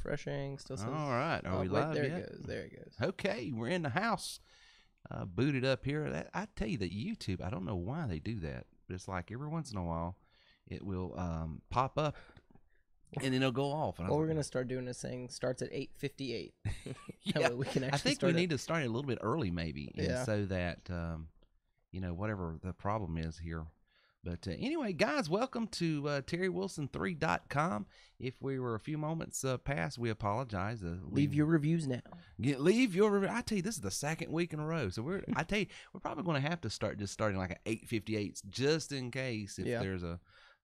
refreshing. Still says. All right. Are we wait, live there yet? it goes. There it goes. Okay, we're in the house. Booted up here. I tell you that YouTube, I don't know why they do that, but it's like every once in a while it will pop up and then it'll go off. And What we're gonna start doing is saying starts at 8:58. Yeah, we can actually I think start we need to start it a little bit early, maybe, and Yeah. so that whatever the problem is here. But anyway, guys, welcome to TerryWilson3.com. If we were a few moments past, we apologize. Leave your reviews now. Leave your review. I tell you, this is the second week in a row. So we're probably going to have to start starting like at 8:58, just in case if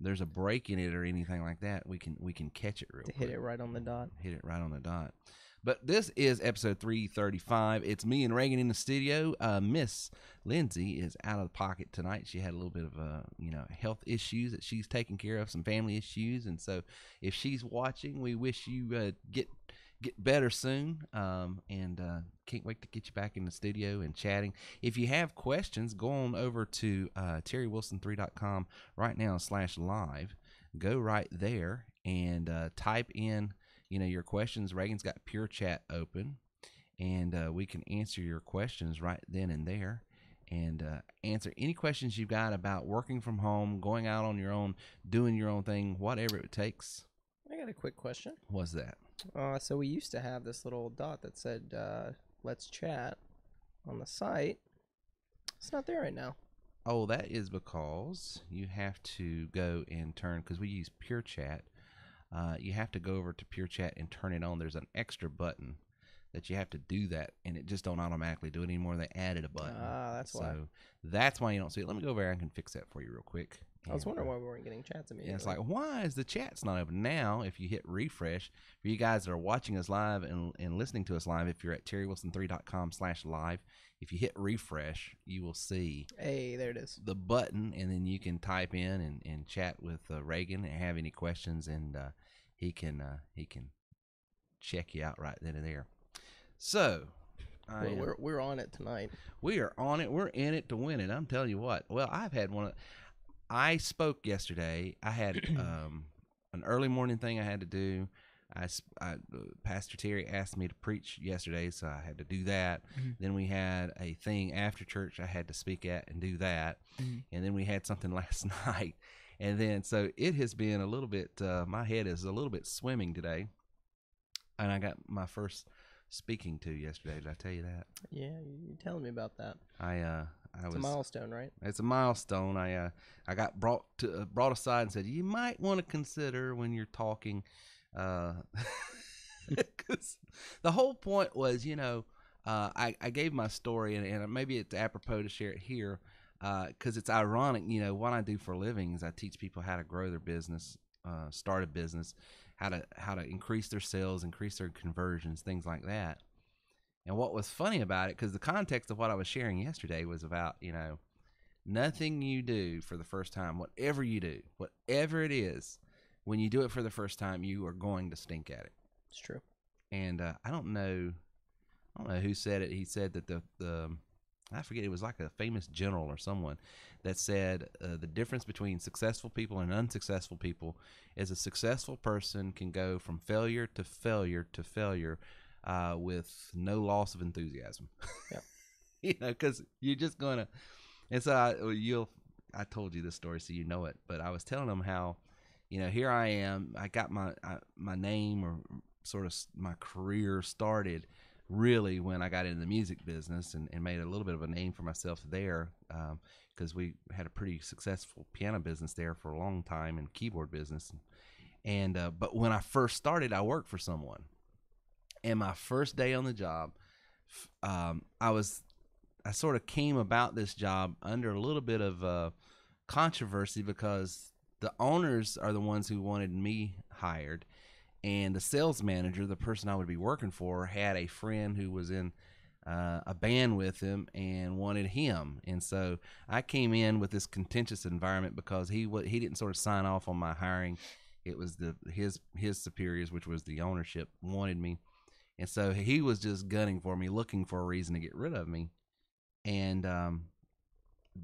there's a break in it or anything like that, we can catch it real quick. Hit it right on the dot. Hit it right on the dot. But this is episode 335. It's me and Reagan in the studio. Miss Lindsay is out of the pocket tonight. She had a little bit of health issues that she's taking care of, some family issues, and so if she's watching, we wish you get better soon. And can't wait to get you back in the studio and chatting. If you have questions, go on over to TerryWilson3.com right now /live. Go right there and type in your questions. Reagan's got Pure Chat open, and we can answer your questions right then and there, and answer any questions you've got about working from home, going out on your own, doing your own thing, whatever it takes. I got a quick question. What's that? So we used to have this little dot that said "Let's chat" on the site. It's not there right now. Oh, that is because you have to go and turn, because we use Pure Chat. You have to go over to Pure Chat and turn it on. There's an extra button that you have to do that, and it just don't automatically do it anymore. They added a button. That's why. So that's why you don't see it. Let me go over there and I can fix that for you real quick. I was wondering why we weren't getting chats immediately. And it's like, why is the chat's not open? Now, if you hit refresh, for you guys that are watching us live and listening to us live, if you're at TerryWilson3.com /live, if you hit refresh, you will see hey, there it is, the button, and then you can type in and chat with Reagan and have any questions, and he can check you out right then and there. So we're on it tonight. We are on it. We're in it to win it. I'm telling you what. Well, I've had I spoke yesterday. I had an early morning thing I had to do. Pastor Terry asked me to preach yesterday, so I had to do that. Mm-hmm. Then we had a thing after church I had to speak at and do that. Mm-hmm. And then we had something last night. And then, so it has been a little bit, my head is a little bit swimming today. And I got my first speaking to yesterday. Did I tell you that? Yeah, you're telling me about that. It's a milestone, right? It's a milestone. I got brought aside and said, you might want to consider when you're talking, because the whole point was, I gave my story, and maybe it's apropos to share it here, because it's ironic. What I do for a living is I teach people how to grow their business, start a business, how to increase their sales, increase their conversions, things like that. And what was funny about it, because the context of what I was sharing yesterday was about, nothing you do for the first time, whatever you do, whatever it is, when you do it for the first time, you are going to stink at it. It's true. And I don't know who said it. He said that I forget, it was like a famous general or someone that said the difference between successful people and unsuccessful people is a successful person can go from failure to failure to failure with no loss of enthusiasm. Yeah. Because you're just going to, and so I told you this story so you know it, but I was telling them how, here I am, I got my name, or sort of my career started really when I got into the music business and made a little bit of a name for myself there, because we had a pretty successful piano business there for a long time, and keyboard business. And but when I first started, I worked for someone. And my first day on the job, I sort of came about this job under a little bit of controversy, because the owners are the ones who wanted me hired, and the sales manager, the person I would be working for, had a friend who was in a band with him and wanted him. And so I came in with this contentious environment because he didn't sort of sign off on my hiring. It was his superiors, which was the ownership, wanted me. And so he was just gunning for me, looking for a reason to get rid of me. And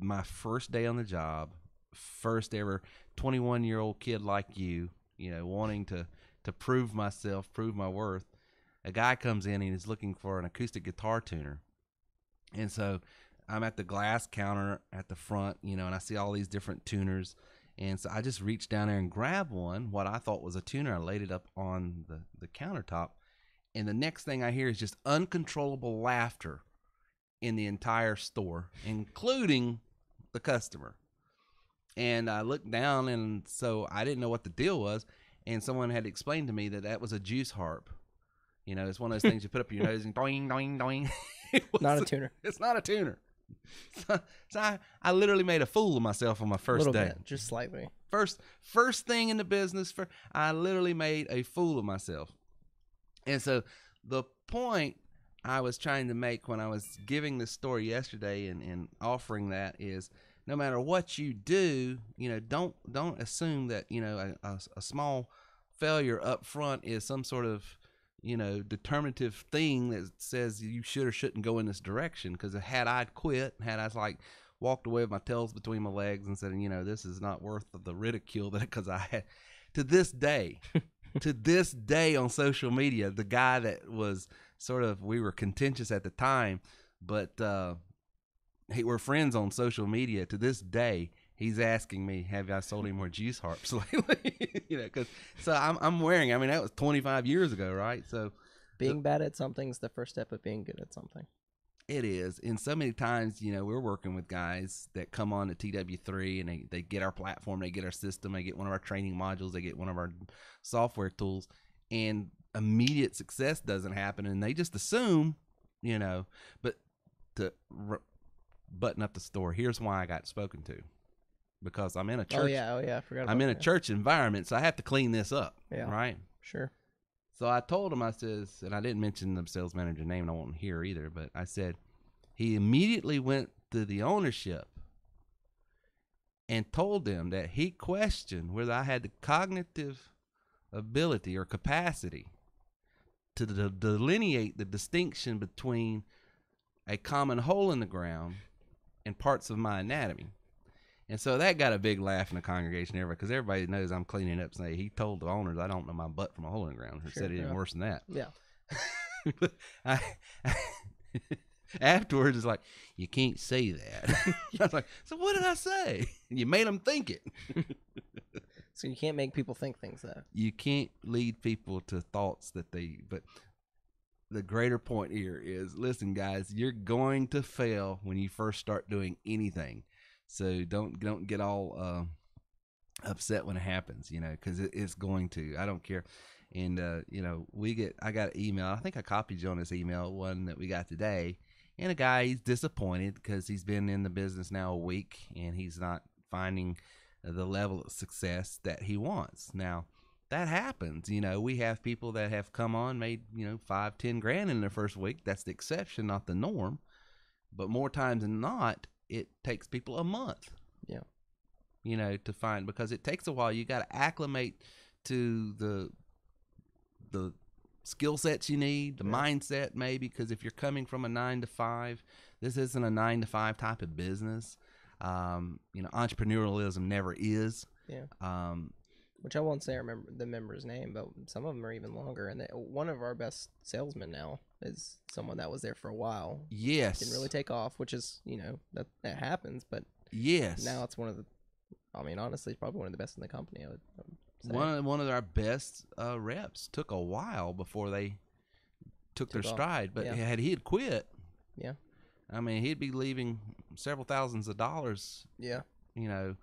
my first day on the job, first ever 21-year-old kid like you, wanting to to prove myself, prove my worth, a guy comes in and he's looking for an acoustic guitar tuner. And so I'm at the glass counter at the front, you know, and I see all these different tuners. And so I just reached down there and grabbed one, what I thought was a tuner. I laid it up on the countertop. And the next thing I hear is just uncontrollable laughter in the entire store, including the customer. And I looked down, and so I didn't know what the deal was. And someone had explained to me that that was a juice harp. You know, it's one of those things you put up your nose and doing, doing, doing. Not a tuner. It's not a tuner. So I literally made a fool of myself on my first day. Bit, just slightly. First thing in the business, I literally made a fool of myself. And so the point I was trying to make when I was giving this story yesterday and offering that is, no matter what you do, you know, don't assume that, you know, a small failure up front is some sort of, you know, determinative thing that says you should or shouldn't go in this direction. Because had I quit, had I like walked away with my tails between my legs and said, you know, this is not worth the ridicule that, because I had, to this day on social media, the guy that was sort of, we were contentious at the time, but we're friends on social media. To this day, he's asking me, have I sold any more juice harps lately? You know, because so I'm wearing, I mean, that was 25 years ago, right? So being bad at something's the first step of being good at something. It is. And so many times, you know, we're working with guys that come on to TW3 and they get our platform, they get our system, they get one of our training modules, they get one of our software tools, and immediate success doesn't happen. And they just assume, you know, but to button up the story, here's why I got spoken to. Because I'm in a church. Oh yeah, I forgot about I'm in a that. church environment, so I have to clean this up. Yeah. Right? Sure. So I told him, I says, and I didn't mention the sales manager name, and I won't hear either, but I said, he immediately went to the ownership and told them that he questioned whether I had the cognitive ability or capacity to delineate the distinction between a common hole in the ground and parts of my anatomy. And so that got a big laugh in the congregation, because everybody knows I'm cleaning up. Say he told the owners I don't know my butt from a hole in the ground. He said it even worse than that. Yeah. But afterwards, it's like, you can't say that. I was like, so what did I say? You made them think it. So you can't make people think things though. You can't lead people to thoughts that they. But the greater point here is, listen, guys, you're going to fail when you first start doing anything. So don't get all upset when it happens, you know, because it's going to. I don't care. And you know, I got an email. I think I copied you on this email, one that we got today. And a guy, he's disappointed because he's been in the business now a week and he's not finding the level of success that he wants. Now, that happens. You know, we have people that have come on, made, you know, 5-10 grand in their first week. That's the exception, not the norm. But more times than not, it takes people a month. Yeah. You know, to find, because it takes a while. You got to acclimate to the skill sets you need, the mindset maybe, because if you're coming from a 9-to-5, this isn't a 9-to-5 type of business. You know, entrepreneurialism never is. Yeah. Which I won't say I remember the member's name, but some of them are even longer. And one of our best salesmen now is someone that was there for a while. Yes. Didn't really take off, which is, you know, that happens. But yes, now it's one of the, I mean, honestly, it's probably one of the best in the company, I would say. One of our best reps. Took a while before they took their stride. But had he had quit, I mean, he'd be leaving several thousands of dollars. Yeah. So,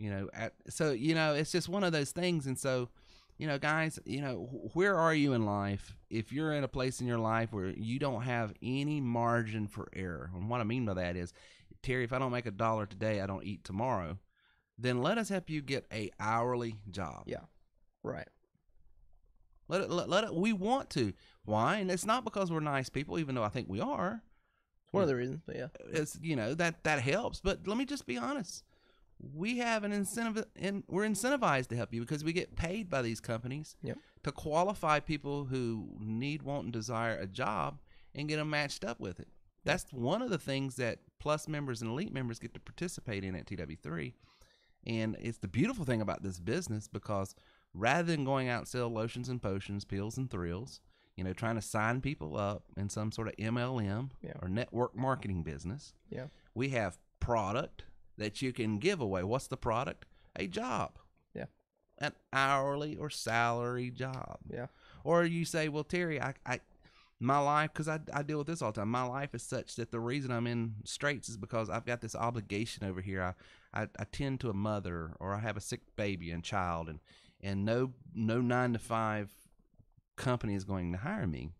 you know, it's just one of those things. And so, you know, guys, you know, where are you in life? If you're in a place in your life where you don't have any margin for error, and what I mean by that is, Terry, if I don't make $1 today, I don't eat tomorrow, then let us help you get a hourly job. Yeah. Right. Let it, we want to. Why? And it's not because we're nice people, even though I think we are. It's one of the reasons, but yeah. It's, you know, that helps. But let me just be honest. We have an incentive, and we're incentivized to help you because we get paid by these companies to qualify people who need, want, and desire a job and get them matched up with it. That's one of the things that Plus members and Elite members get to participate in at TW3. And it's the beautiful thing about this business, because rather than going out and sell lotions and potions, pills and thrills, you know, trying to sign people up in some sort of MLM or network marketing business, we have product that you can give away. What's the product? A job. Yeah. An hourly or salary job. Yeah. Or you say, well, Terry, my life, because I deal with this all the time, my life is such that the reason I'm in straits is because I've got this obligation over here. I tend to a mother, or I have a sick baby and child, and no 9-to-5 company is going to hire me.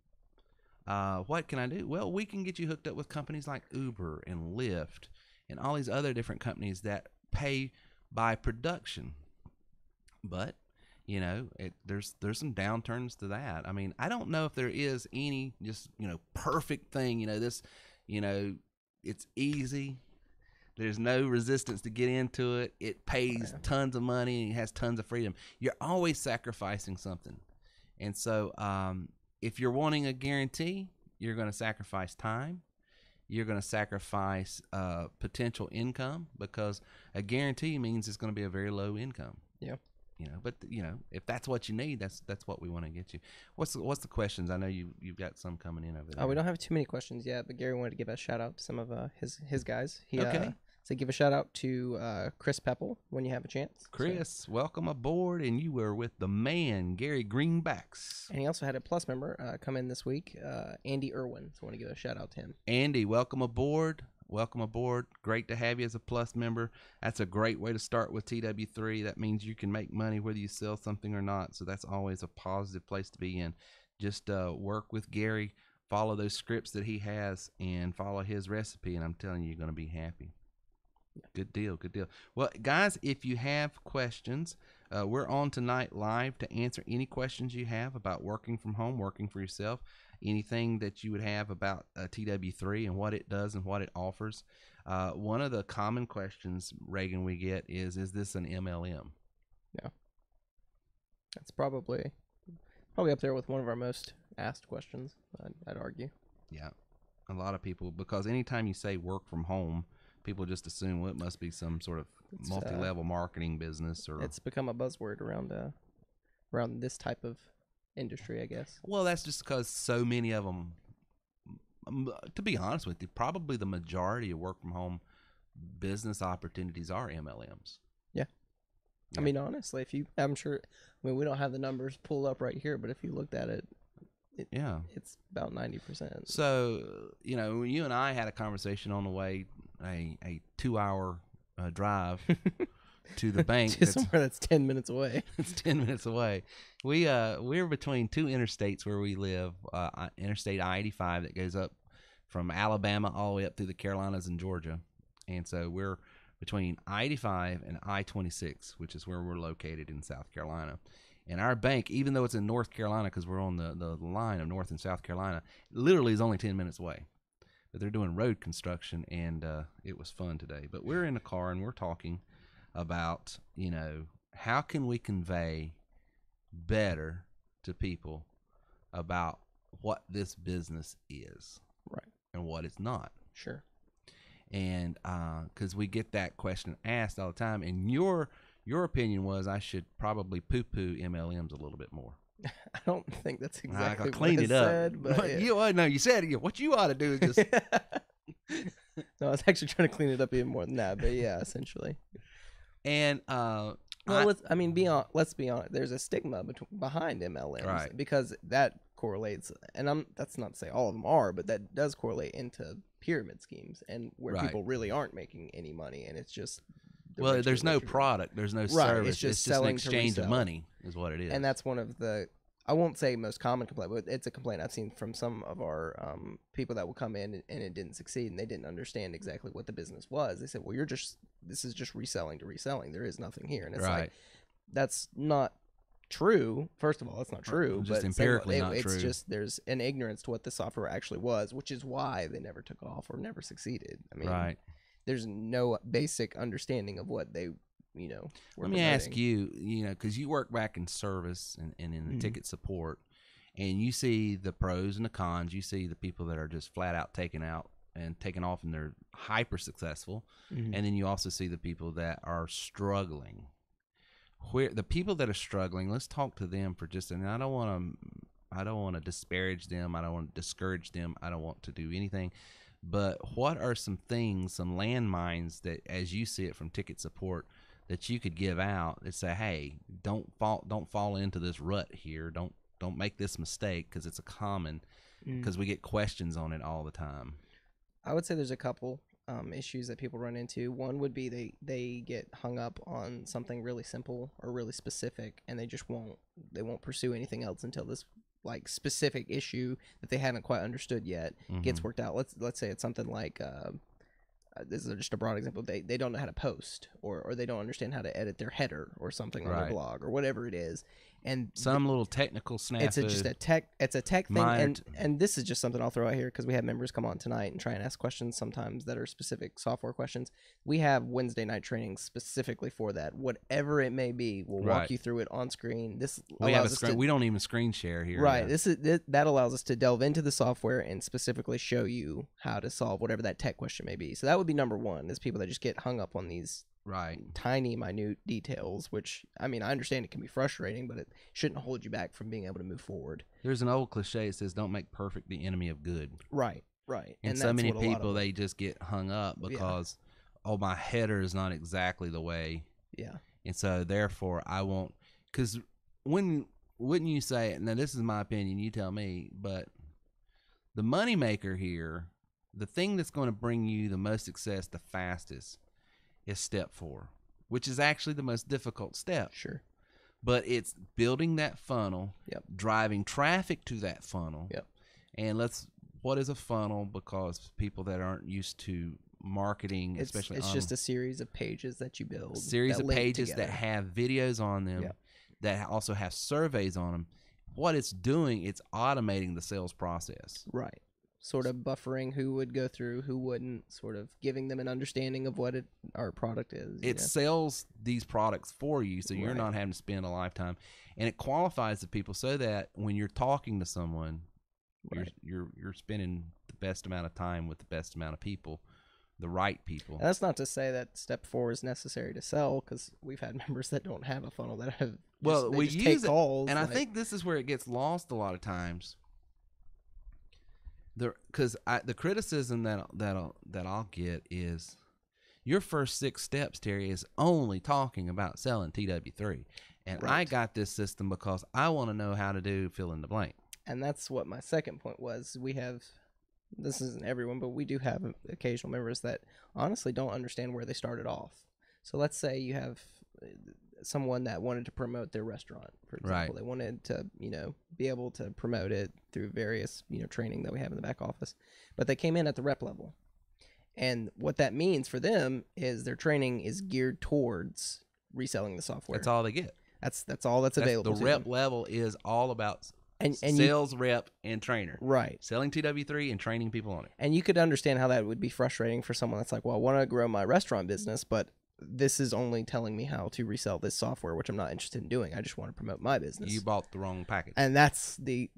What can I do? Well, we can get you hooked up with companies like Uber and Lyft and all these other different companies that pay by production. But you know, there's some downturns to that. I mean, I don't know if there is any just, you know, perfect thing. You know, this, you know, it's easy. There's no resistance to get into it. It pays tons of money and it has tons of freedom. You're always sacrificing something. And so if you're wanting a guarantee, you're going to sacrifice time. You're going to sacrifice potential income, because a guarantee means it's going to be a very low income. Yeah. You know, but you know, if that's what you need, that's what we want to get you. What's the questions? I know you've got some coming in over there. Oh, we don't have too many questions yet, but Gary wanted to give a shout out to some of his guys. He so give a shout out to Chris Pepple when you have a chance. Chris, welcome aboard, and you were with the man Gary Greenbacks. And he also had a Plus member come in this week, Andy Irwin. So I want to give a shout out to him. Andy, welcome aboard. Welcome aboard. Great to have you as a Plus member. That's a great way to start with TW3. That means you can make money whether you sell something or not. So that's always a positive place to be in. Just work with Gary, follow those scripts that he has, and follow his recipe, and I'm telling you, you're going to be happy. Good deal. Good deal. Well, guys, if you have questions, we're on tonight live to answer any questions you have about working from home, working for yourself, anything that you would have about TW3 and what it does and what it offers. One of the common questions, Reagan, we get is this an MLM? Yeah. That's probably up there with one of our most asked questions, I'd argue. Yeah. A lot of people, because anytime you say work from home, people just assume, well, it must be some sort of multi-level marketing business, or it's become a buzzword around this type of industry, I guess. Well, that's just because so many of them, to be honest with you, probably the majority of work from home business opportunities are MLMs. Yeah. I mean, honestly, I'm sure, we don't have the numbers pulled up right here, but if you looked at it, it's about 90%. So, you know, you and I had a conversation on the way, a 2-hour drive to the bank. To somewhere that's 10 minutes away. It's 10 minutes away. We're between two interstates where we live, Interstate I-85 that goes up from Alabama all the way up through the Carolinas and Georgia. And so we're between I-85 and I-26, which is where we're located in South Carolina. And our bank, even though it's in North Carolina, because we're on the line of North and South Carolina, literally is only 10 minutes away. But they're doing road construction, and it was fun today. But we're in a car, and we're talking about, you know, how can we convey better to people about what this business is, right, and what it's not. Sure. And because we get that question asked all the time, and your opinion was I should probably poo-poo MLMs a little bit more. I don't think that's exactly what I said, but you said what you ought to do is just. No, I was actually trying to clean it up even more than that, but yeah, essentially. And let's be honest. There's a stigma behind MLMs, right, because that correlates, and that's not to say all of them are, but that does correlate into pyramid schemes and where people really aren't making any money, and it's just. Well, there's no product, there's no service. It's just an exchange of money is what it is. And that's one of the, I won't say most common complaint, but it's a complaint I've seen from some of our people that will come in and it didn't succeed, and they didn't understand exactly what the business was. They said, well, this is just reselling to reselling. There is nothing here. And it's like, that's not true. First of all, that's not true. Just empirically not true. It's just there's an ignorance to what the software actually was, which is why they never took off or never succeeded. I mean, there's no basic understanding of what they, were Let me ask you, because you work back in service and in the ticket support, and you see the pros and the cons. You see the people that are just flat out taking off and they're hyper successful. And then you also see the people that are struggling. where the people that are struggling, let's talk to them for just, and I don't want to disparage them. I don't want to discourage them. I don't want to do anything. But what are some things, some landmines that, as you see it from ticket support, that you could give out that say, hey, don't fall into this rut here. Don't make this mistake, because it's a common, because we get questions on it all the time. I would say there's a couple issues that people run into. One would be they get hung up on something really simple or really specific, and they won't pursue anything else until this like specific issue that they haven't quite understood yet gets worked out. Let's say it's something like this is just a broad example. They don't know how to post, or they don't understand how to edit their header or something on their blog or whatever it is. And some little technical snafu. It's a tech thing, and this is just something I'll throw out here because we have members come on tonight and try and ask questions sometimes that are specific software questions. We have Wednesday night training specifically for that. Whatever it may be, we'll walk you through it on screen. We have a screen. We don't even screen share here. Right. That allows us to delve into the software and specifically show you how to solve whatever that tech question may be. So that would be number one, is people that just get hung up on these tiny, minute details, which, I mean, I understand it can be frustrating, but it shouldn't hold you back from being able to move forward. There's an old cliche that says, don't make perfect the enemy of good. Right. And so many people, they just get hung up because, my header is not exactly the way. Yeah. And so, therefore, I won't, because wouldn't you say, now this is my opinion, you tell me, but the moneymaker here, the thing that's going to bring you the most success the fastest, is step 4, which is actually the most difficult step. Sure. But it's building that funnel, driving traffic to that funnel. And what is a funnel? Because people that aren't used to marketing, it's just a series of pages that you build. A series of pages that have videos on them, that also have surveys on them. What it's doing, it's automating the sales process. Right. Sort of buffering who would go through, who wouldn't, sort of giving them an understanding of what our product is. It sells these products for you, so you're not having to spend a lifetime. And it qualifies the people so that when you're talking to someone, you're spending the best amount of time with the best amount of people, the right people. And that's not to say that step 4 is necessary to sell, because we've had members that don't have a funnel that have we use it, calls, and I think this is where it gets lost a lot of times. Because the criticism that I'll get is, your first 6 steps, Terry, is only talking about selling TW3, and I got this system because I want to know how to do fill in the blank. And that's what my second point was. We have, this isn't everyone, but we do have occasional members that honestly don't understand where they started off. So let's say you have someone that wanted to promote their restaurant, for example. They wanted to, be able to promote it through various, training that we have in the back office. But they came in at the rep level. And what that means for them is their training is geared towards reselling the software. That's all they get. That's all that's available. The rep level is all about sales rep and trainer. Right. Selling TW3 and training people on it. And you could understand how that would be frustrating for someone that's like, well, I want to grow my restaurant business, but this is only telling me how to resell this software, which I'm not interested in doing. I just want to promote my business. You bought the wrong package. And that's the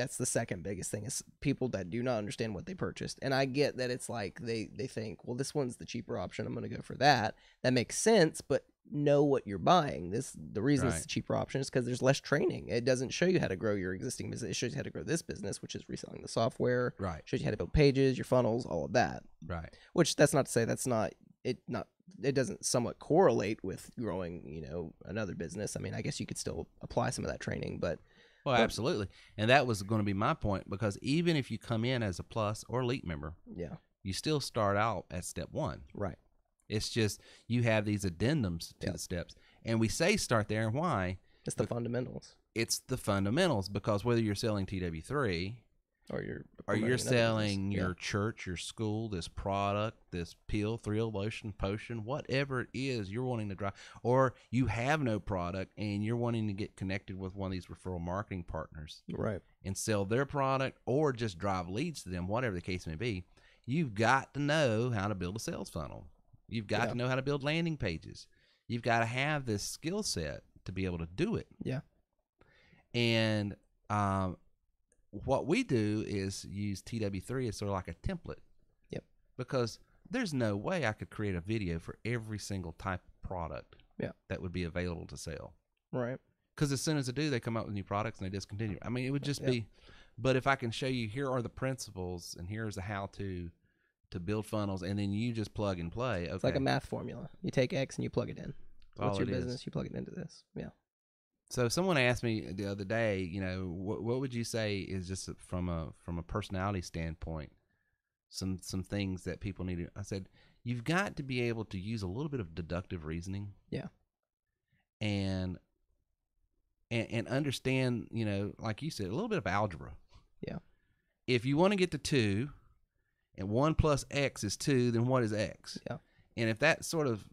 second biggest thing, is people that do not understand what they purchased. And I get that it's like they think, well, this one's the cheaper option, I'm going to go for that. That makes sense, but know what you're buying. The reason it's the cheaper option is because there's less training. It doesn't show you how to grow your existing business. It shows you how to grow this business, which is reselling the software. Right. Shows you how to build pages, your funnels, all of that. Right. Which that's not to say that's not it doesn't somewhat correlate with growing, another business. I mean, I guess you could still apply some of that training, but absolutely. And that was going to be my point, because even if you come in as a Plus or Elite member, you still start out at step 1. Right. It's just you have these addendums to the steps. And we say start there, and why? It's the fundamentals. It's the fundamentals, because whether you're selling TW3 or you're selling your church, your school, this product, this pill, thrill, lotion, potion, whatever it is you're wanting to drive, or you have no product and you're wanting to get connected with one of these referral marketing partners, right, and sell their product, or just drive leads to them, whatever the case may be, you've got to know how to build a sales funnel. You've got to know how to build landing pages. You've got to have this skill set to be able to do it. Yeah. And what we do is use TW3 as sort of like a template. Yep. Because there's no way I could create a video for every single type of product Yeah. that would be available to sell. Right. Because as soon as they do, they come out with new products and they discontinue. I mean, it would just be, but if I can show you, here are the principles and here's the how-to build funnels, and then you just plug and play. Okay. It's like a math formula. You take X and you plug it in. What's your business? You plug it into this. Yeah. So someone asked me the other day, you know, what would you say is just from a personality standpoint, some things that people need to, I said, you've got to be able to use a little bit of deductive reasoning. Yeah. And understand, you know, like you said, a little bit of algebra. Yeah. If you want to get to 2 and 1 plus X is 2, then what is X? Yeah. And if that sort of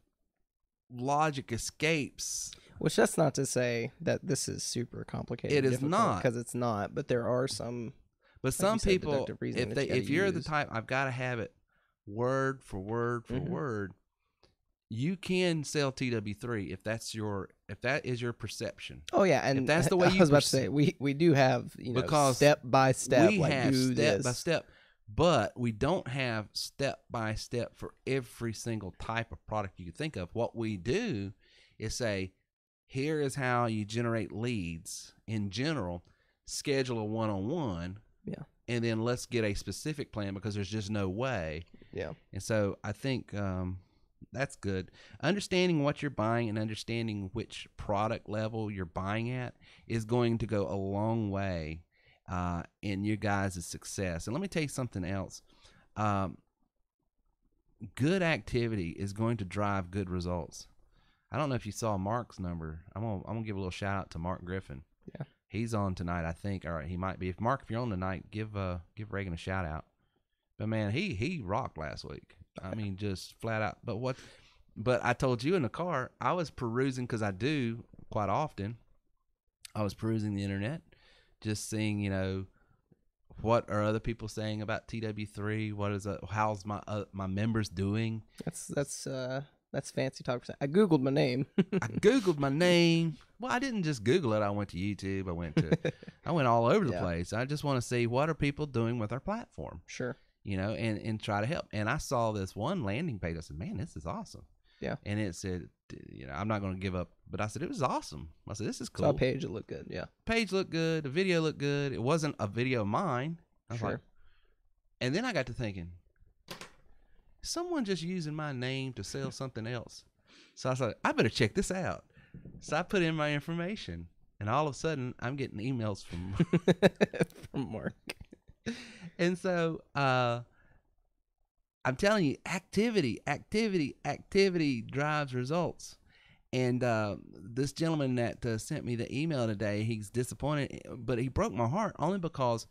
logic escapes, which that's not to say that this is super complicated. It is not, because it's not. But there are some. But some people, if you're the type, I've got to have it word for word for word. You can sell TW3 if that is your perception. Oh yeah, and if that's the way I was about to say we do have because step by step. We have step by step, but we don't have step by step for every single type of product you could think of. What we do is say, here is how you generate leads in general. Schedule a one-on-one. Yeah. And then let's get a specific plan, because there's just no way. Yeah. And so I think that's good. Understanding what you're buying and understanding which product level you're buying at is going to go a long way in your guys' success. And let me tell you something else. Good activity is going to drive good results. I don't know if you saw Mark's number. I'm gonna give a little shout out to Mark Griffin. Yeah. He's on tonight, I think. All right, he might be. If you're on tonight, give Reagan a shout out. But man, he rocked last week. I mean, just flat out. But I told you in the car, I was perusing, because I do quite often. I was perusing the internet, just seeing, you know, what are other people saying about TW3? How's my members doing? That's fancy talk. I Googled my name. I Googled my name. Well, I didn't just Google it. I went to YouTube. I went all over the place. I just want to see, what are people doing with our platform? Sure. You know, and try to help. And I saw this one landing page. I said, man, this is awesome. Yeah. And it said, you know, I'm not going to give up. But I said, it was awesome. I said, this is cool. Saw a page, it looked good. Yeah. Page looked good. The video looked good. It wasn't a video of mine. I was sure. like, and then I got to thinking, someone just using my name to sell something else. So I was like, I better check this out. So I put in my information, and all of a sudden I'm getting emails from from Mark. And so I'm telling you, activity drives results. And this gentleman that sent me the email today, he's disappointed, but he broke my heart only because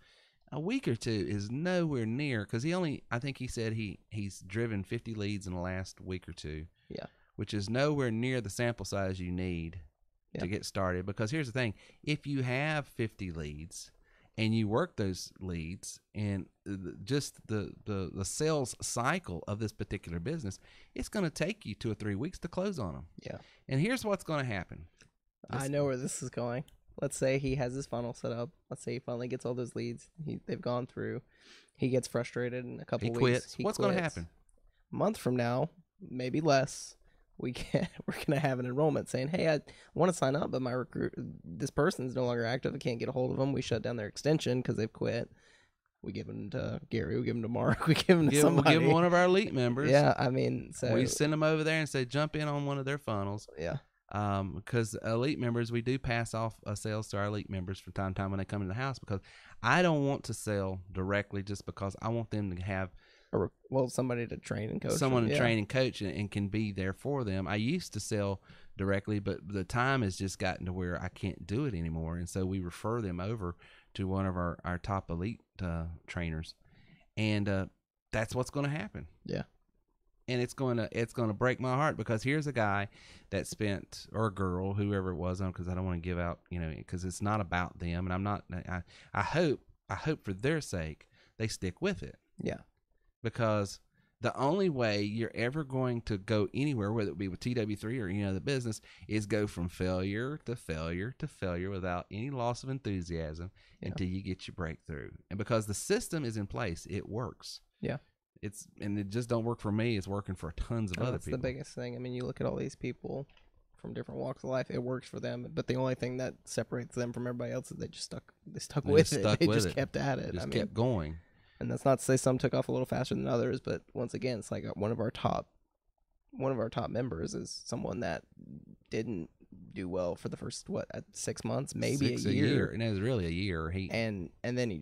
a week or two is nowhere near, because I think he said he's driven 50 leads in the last week or two. Yeah. Which is nowhere near the sample size you need to get started. Because here's the thing, if you have 50 leads and you work those leads, and just the sales cycle of this particular business, it's going to take you 2 or 3 weeks to close on them. Yeah. And here's what's going to happen. I know where this is going. Let's say he has his funnel set up. Let's say he finally gets all those leads. They've gone through. He gets frustrated in a couple weeks. Quits. What's going to happen? A month from now, maybe less, we're gonna have an enrollment saying, "Hey, I want to sign up, but this person's no longer active. I can't get a hold of them. We shut down their extension because they've quit." We give them to Gary. We give them to Mark. We give them to somebody. We give them one of our elite members. Yeah, I mean, so we send them over there and say, jump in on one of their funnels. Yeah. Because elite members, we do pass off sales to our elite members from time to time when they come into the house, because I don't want to sell directly just because I want them to have somebody to train and coach. Someone to train and coach and can be there for them. I used to sell directly, but the time has just gotten to where I can't do it anymore. And so we refer them over to one of our top elite trainers. And that's what's going to happen. Yeah. And it's going to break my heart, because here's a guy that spent, or a girl, whoever it was, because I don't want to give out, because it's not about them. And I'm not, I hope for their sake, they stick with it. Yeah. Because the only way you're ever going to go anywhere, whether it be with TW3 or any other business, is go from failure to failure to failure without any loss of enthusiasm until you get your breakthrough. And because the system is in place, it works. Yeah. And it just don't work for me. It's working for tons of other people. That's the biggest thing. I mean, you look at all these people from different walks of life. It works for them, but the only thing that separates them from everybody else is they stuck They with just it. stuck They with just it. kept at it. Just kept going. And that's not to say some took off a little faster than others, but once again, it's like one of our top members is someone that didn't do well for the first 6 months, maybe a year. And it was really a year. And then he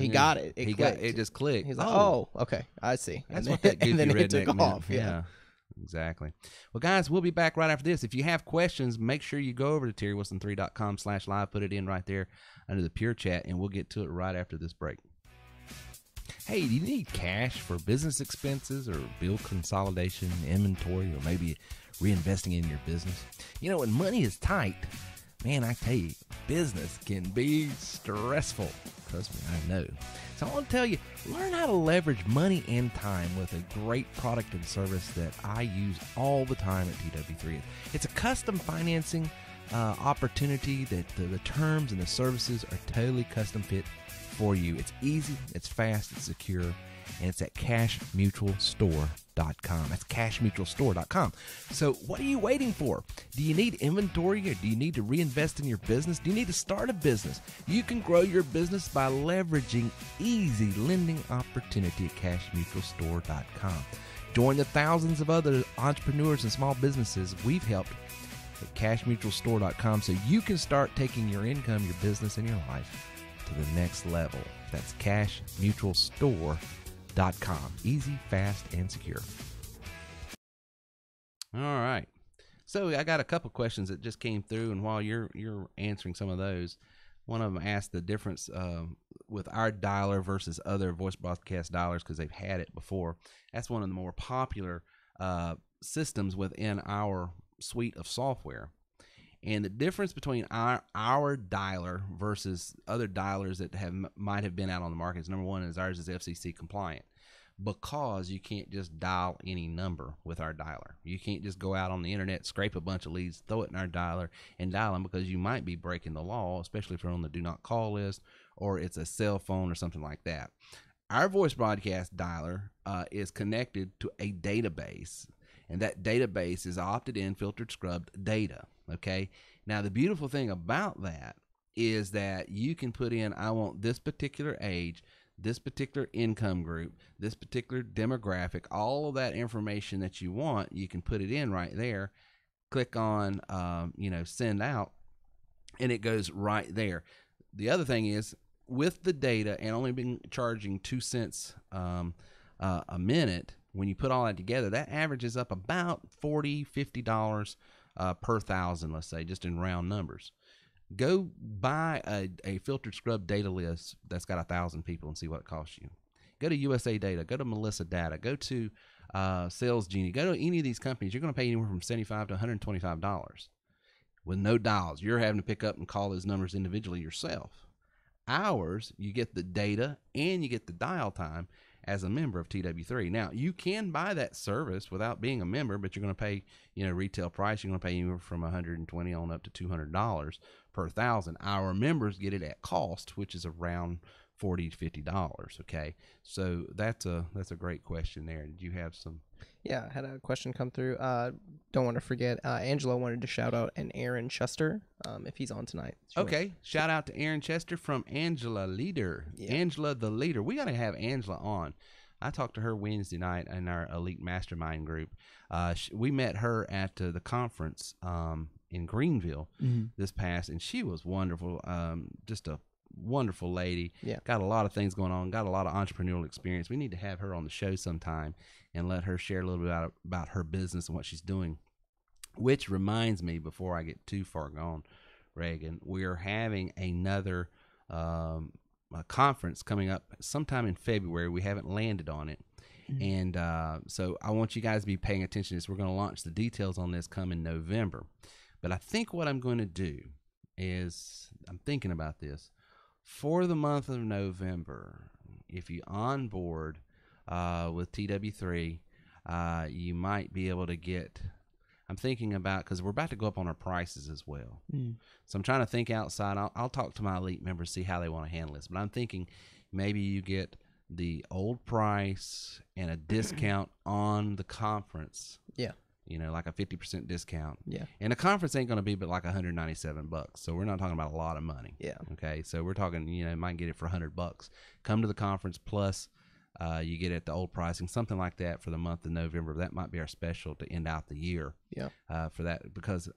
got it. It just clicked. He's like, oh, okay, I see. That's what that goofy and then redneck it took meant. off. Yeah, exactly. Well, guys, we'll be back right after this. If you have questions, make sure you go over to terrywilson3.com/live. Put it in right there under the Pure Chat, and we'll get to it right after this break. Hey, do you need cash for business expenses or bill consolidation, inventory, or maybe reinvesting in your business? You know, when money is tight, man, I tell you, business can be stressful. Trust me, I know. So I want to tell you, learn how to leverage money and time with a great product and service that I use all the time at TW3. It's a custom financing opportunity that the terms and the services are totally custom fit for you. It's easy, it's fast, it's secure, and it's at cashmutualstore.com. That's cashmutualstore.com. So what are you waiting for? Do you need inventory, or do you need to reinvest in your business? Do you need to start a business? You can grow your business by leveraging easy lending opportunity at cashmutualstore.com. Join the thousands of other entrepreneurs and small businesses we've helped at cashmutualstore.com so you can start taking your income, your business, and your life to the next level. That's cashmutualstore.com. Easy, fast, and secure. All right. So I got a couple questions that just came through, and while you're answering some of those, one of them asked the difference with our dialer versus other voice broadcast dialers because they've had it before. That's one of the more popular systems within our suite of software. And the difference between our dialer versus other dialers that might have been out on the market is, number one, is ours is FCC compliant, because you can't just dial any number with our dialer. You can't just go out on the internet, scrape a bunch of leads, throw it in our dialer, and dial them, because you might be breaking the law, especially if you're on the do not call list or it's a cell phone or something like that. Our voice broadcast dialer is connected to a database, and that database is opted in, filtered, scrubbed data. Okay. Now, the beautiful thing about that is that you can put in, I want this particular age, this particular income group, this particular demographic, all of that information that you want, you can put it in right there. Click on, send out, and it goes right there. The other thing is, with the data and only being charging 2 cents a minute, when you put all that together, that averages up about $40, $50 per thousand, let's say, just in round numbers. Go buy a filtered scrub data list that's got 1,000 people and see what it costs you. Go to USA Data, go to Melissa Data, go to Sales Genie, go to any of these companies. You're going to pay anywhere from $75 to $125 with no dials. You're having to pick up and call those numbers individually yourself. Ours, you get the data and you get the dial time as a member of TW3. Now, you can buy that service without being a member, but you're going to pay, retail price. You're going to pay anywhere from $120 on up to $200 per thousand. Our members get it at cost, which is around $40 to $50. Okay, so that's a great question there. Did you have some? Yeah, I had a question come through. Don't want to forget, Angela wanted to shout out an Aaron Chester if he's on tonight. Okay, shout out to Aaron Chester from Angela Leader. Yeah. Angela the Leader. We got to have Angela on. I talked to her Wednesday night in our Elite Mastermind group. We met her at the conference in Greenville this past, and she was wonderful. Just a wonderful lady. Yeah. Got a lot of things going on, got a lot of entrepreneurial experience. We need to have her on the show sometime and let her share a little bit about her business and what she's doing. Which reminds me, before I get too far gone, Reagan, we're having another a conference coming up sometime in February. We haven't landed on it. And so I want you guys to be paying attention to this. We're going to launch the details on this come in November. But I think what I'm going to do is, I'm thinking about this, for the month of November, if you onboard with TW3, you might be able to get, I'm thinking about, because we're about to go up on our prices as well. So I'm trying to think outside. I'll talk to my elite members, see how they want to handle this. But I'm thinking maybe you get the old price and a discount on the conference. Yeah. like a 50% discount. Yeah. And the conference ain't going to be but like $197. So we're not talking about a lot of money. Yeah. Okay. So we're talking, might get it for $100. Come to the conference plus you get it at the old pricing, something like that for the month of November. That might be our special to end out the year. Yeah. For that, because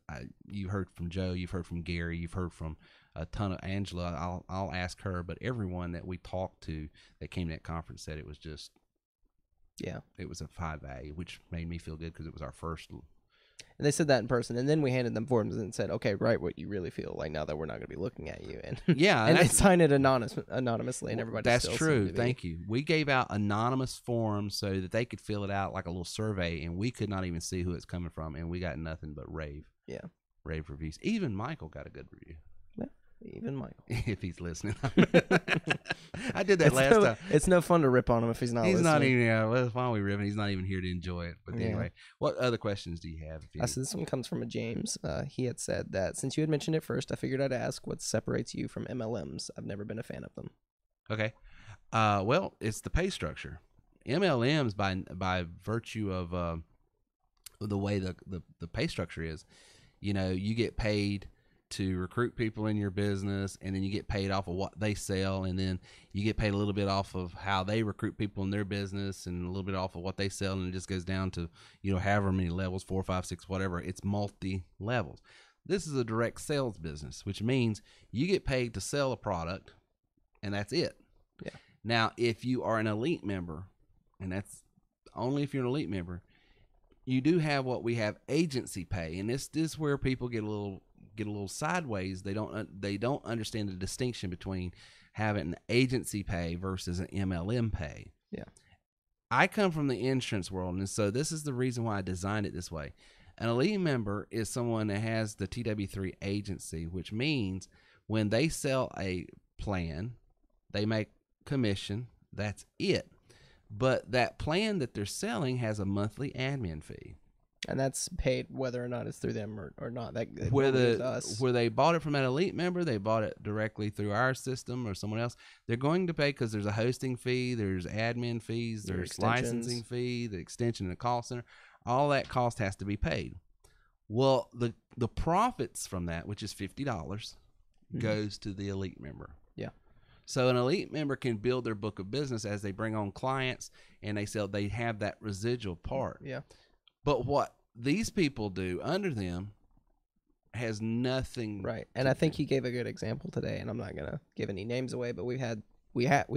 you heard from Joe, you've heard from Gary, you've heard from a ton of Angela. I'll ask her, but everyone that we talked to that came to that conference said it was just, it was a high value, which made me feel good because it was our first. And they said that in person, and then we handed them forms and said, "Okay, write what you really feel like now that we're not going to be looking at you." And and they signed it anonymously, and everybody. That's true. Thank you. We gave out anonymous forms so that they could fill it out like a little survey, and we could not even see who it's coming from, and we got nothing but rave reviews. Even Michael got a good review. Even Michael, if he's listening. I did that last time. It's no fun to rip on him if he's not listening. Not even, well, why don't we rip him? He's not even here to enjoy it. But anyway, what other questions do you have? So this one comes from a James. He had said that since you had mentioned it first, I figured I'd ask what separates you from MLMs. I've never been a fan of them. Okay. Well, it's the pay structure. MLMs, by virtue of the way the pay structure is, you get paid to recruit people in your business, and then you get paid off of what they sell, and then you get paid a little bit off of how they recruit people in their business, and a little bit off of what they sell, and it just goes down to however many levels, 4, 5, 6, whatever. It's multi levels. This is a direct sales business, which means you get paid to sell a product, and that's it. Yeah. Now, if you are an elite member, and that's only if you're an elite member, you do have what we have agency pay, and this is where people get a little sideways. They don't understand the distinction between having an agency pay versus an MLM pay. Yeah. I come from the insurance world, and so this is the reason why I designed it this way. An elite member is someone that has the TW3 agency, which means when they sell a plan, they make commission. That's it. But that plan that they're selling has a monthly admin fee. And that's paid whether or not it's through them or not. Where they bought it from an elite member, they bought it directly through our system or someone else. They're going to pay because there's a hosting fee, there's admin fees, there's licensing fee, the extension in the call center. All that cost has to be paid. Well, the profits from that, which is $50, goes to the elite member. Yeah. So an elite member can build their book of business as they bring on clients and they have that residual part. Yeah. But what these people do under them has nothing. Right. And I think he gave a good example today, and I'm not going to give any names away, but we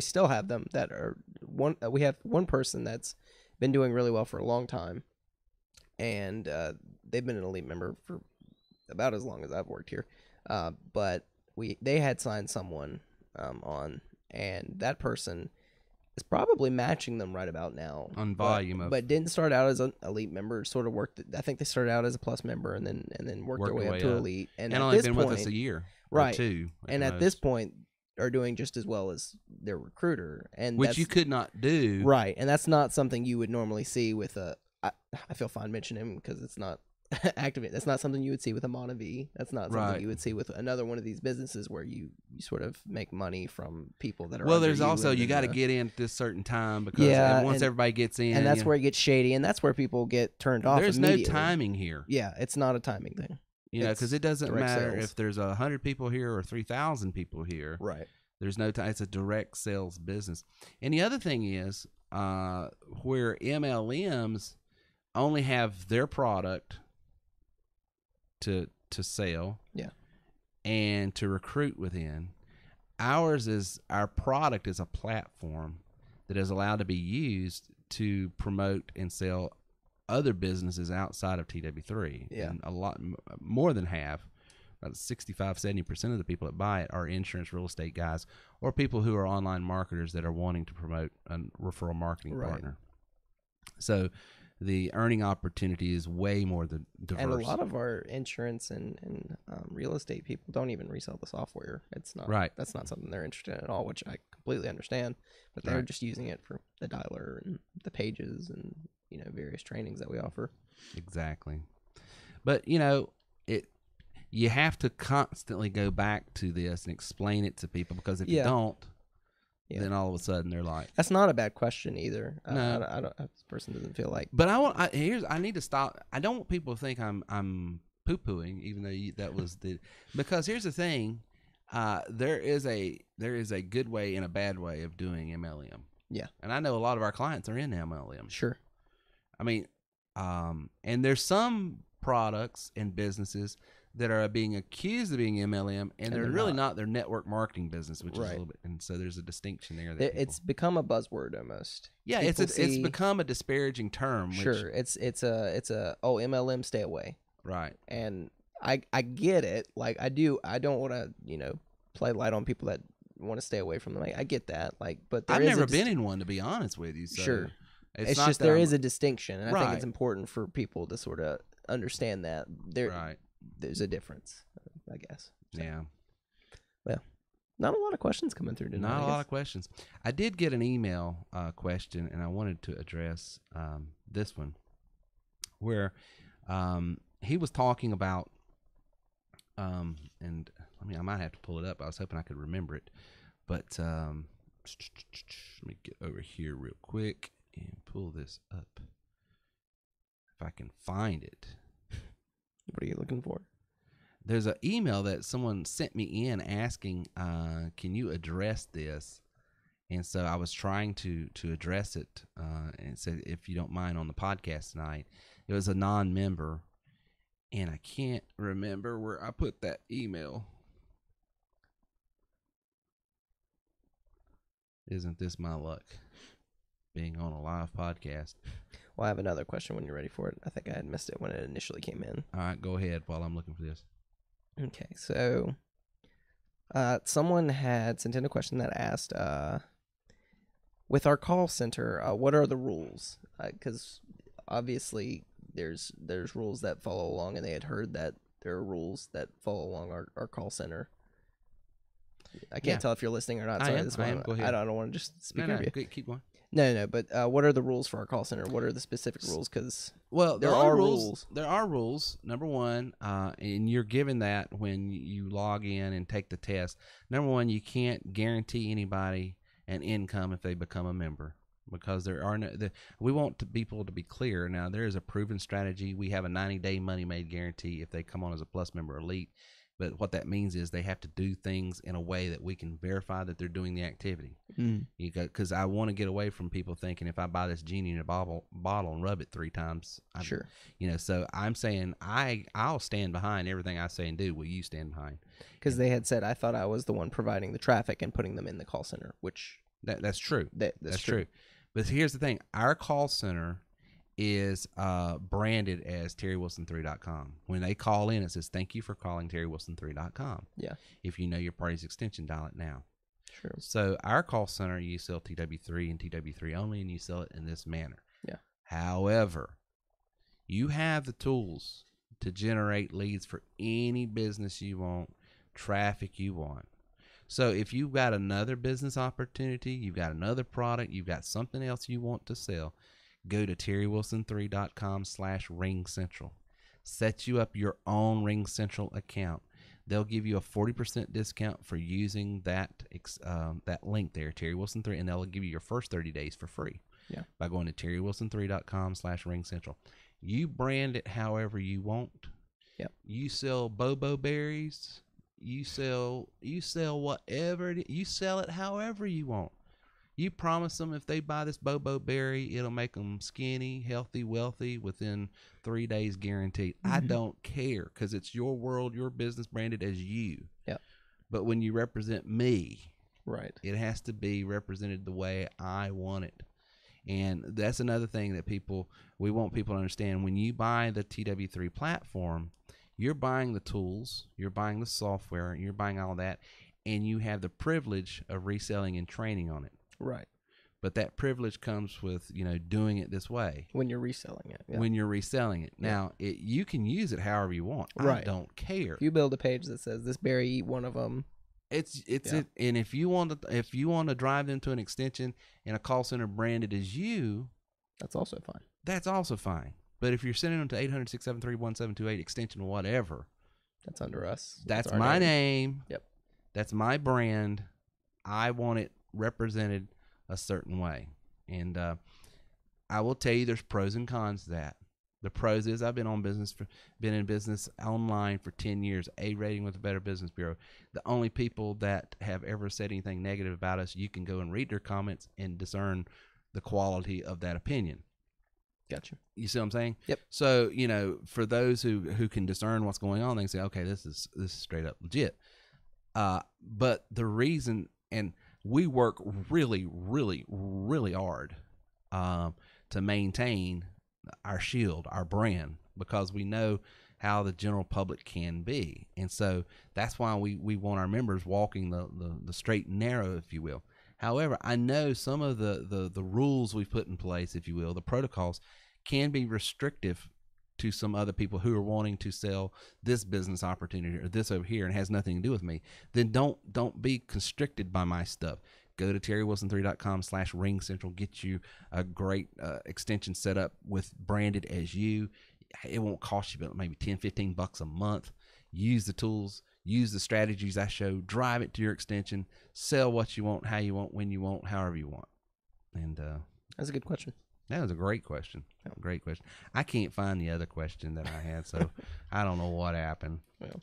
still have them that are we have one person that's been doing really well for a long time, and they've been an elite member for about as long as I've worked here. But they had signed someone on, and that person is probably matching them right about now on volume, but didn't start out as an elite member. Sort of worked. I think they started out as a plus member and then worked their way up to elite. And at only this been point, with us a year, right? Or two, and at this point, are doing just as well as their recruiter, and which you could not do, right? And that's not something you would normally see with a. I feel fine mentioning him because it's not activate. That's not something you would see with a Monavi. That's not something you would see with another one of these businesses where you sort of make money from people that are. Well, there's also you got to get in at this certain time because once everybody gets in, and that's where it gets shady, and that's where people get turned off. There's no timing here. Yeah, it's not a timing thing. Because it doesn't matter if there's 100 people here or 3,000 people here. Right. There's no time. It's a direct sales business. And the other thing is where MLMs only have their product to sell, and to recruit within. Our product is a platform that is allowed to be used to promote and sell other businesses outside of TW3. And a lot more than half, about 65-70% of the people that buy it are insurance real estate guys or people who are online marketers that are wanting to promote a referral marketing partner. So the earning opportunity is way more diverse. And a lot of our insurance and real estate people don't even resell the software. It's not That's not something they're interested in at all, which I completely understand. But they're just using it for the dialer and the pages and various trainings that we offer. Exactly. But you have to constantly go back to this and explain it to people because if you don't, Yeah. then all of a sudden they're like, That's not a bad question either. No. I don't. This person doesn't feel like. but I need to stop. I don't want people to think I'm poo-pooing, even though that was because here's the thing, there is a good way and a bad way of doing MLM. Yeah. And I know a lot of our clients are in MLM. Sure. I mean, and there's some products and businesses that are being accused of being MLM, and they're really not. They're network marketing business, which is a little bit. And so there's a distinction there. It's become a buzzword almost. Yeah, it's become a disparaging term. Sure, it's a MLM, stay away. Right. And I get it. Like I don't want to play light on people that want to stay away from them. I get that. Like, but I've never been in one, to be honest with you. So sure. It's just there is a distinction, and I think it's important for people to sort of understand that there's a difference, I guess. So. Yeah. Well, not a lot of questions coming through tonight. Not a lot of questions. I did get an email question, and I wanted to address this one, where he was talking about, and I might have to pull it up. I was hoping I could remember it, but let me get over here real quick and pull this up if I can find it. What are you looking for? There's an email that someone sent me in asking, can you address this? And so I was trying to address it, and said, if you don't mind, on the podcast tonight. It was a non-member, and I can't remember where I put that email. Isn't this my luck, being on a live podcast? Well, I have another question when you're ready for it. I think I had missed it when it initially came in. All right, go ahead while I'm looking for this. Okay, so someone had sent in a question that asked, with our call center, what are the rules? Because obviously there's rules that follow along, and they had heard that there are rules that follow along our call center. I can't tell if you're listening or not. Sorry, I am. Go ahead. I don't want to just speak over you. Keep going. No, but what are the rules for our call center? What are the specific rules? Because there are rules. There are rules. Number one, and you're given that when you log in and take the test. Number one, you can't guarantee anybody an income if they become a member, because there are we want people to be clear. Now, there is a proven strategy. We have a 90-day money-made guarantee if they come on as a Plus member elite. But what that means is they have to do things in a way that we can verify that they're doing the activity. Because I want to get away from people thinking, if I buy this genie in a bottle and rub it 3 times, sure. So I'm saying I'll stand behind everything I say and do. Will you stand behind? Because they had said I thought I was the one providing the traffic and putting them in the call center, which that's true. That's true. true. But here's the thing: our call center is branded as TerryWilson3.com. When they call in, it says, "Thank you for calling TerryWilson3.com." Yeah. If you know your party's extension, dial it now. Sure. So our call center, you sell TW3 and TW3 only, and you sell it in this manner. Yeah. However, you have the tools to generate leads for any business you want, traffic you want. So if you've got another business opportunity, you've got another product, you've got something else you want to sell, go to TerryWilson3.com/RingCentral. Set you up your own RingCentral account. They'll give you a 40% discount for using that link there, TerryWilson3, and they'll give you your first 30 days for free. Yeah. By going to TerryWilson3.com/RingCentral. You brand it however you want. Yep. You sell bobo berries. You sell whatever you sell it however you want. You promise them if they buy this bobo berry, it'll make them skinny, healthy, wealthy within 3 days guaranteed. I don't care, because it's your world, your business, branded as you. Yeah. But when you represent me, right, it has to be represented the way I want it. And that's another thing that we want people to understand. When you buy the TW3 platform, you're buying the tools, you're buying the software, you're buying all that, and you have the privilege of reselling and training on it. Right. But that privilege comes with, doing it this way. When you're reselling it. Yeah. When you're reselling it. Now, you can use it however you want. Right. I don't care. If you build a page that says this berry, eat one of them. It. And if you want to drive them to an extension in a call center branded as you, that's also fine. That's also fine. But if you're sending them to 800-673-1728 extension whatever, that's under us. That's my name. Yep. That's my brand. I want it represented a certain way. And I will tell you, there's pros and cons to that. The pros is I've been in business online for 10 years, A rating with the Better Business Bureau. The only people that have ever said anything negative about us, you can go and read their comments and discern the quality of that opinion. Gotcha. You see what I'm saying? Yep. So, for those who can discern what's going on, they can say, okay, this is straight up legit. But the reason, and we work really, really, really hard to maintain our shield, our brand, because we know how the general public can be. And so that's why we want our members walking the straight and narrow, if you will. However, I know some of the rules we've put in place, if you will, the protocols, can be restrictive to some other people who are wanting to sell this business opportunity or this over here and has nothing to do with me. Then don't be constricted by my stuff. Go to terrywilson3.com/ringcentral. Get you a great extension set up with branded as you. It won't cost you but maybe $10-15 a month. Use the tools, use the strategies I show, drive it to your extension, sell what you want, how you want, when you want, however you want. And that's a good question. That was a great question. Great question. I can't find the other question that I had, so I don't know what happened. Well,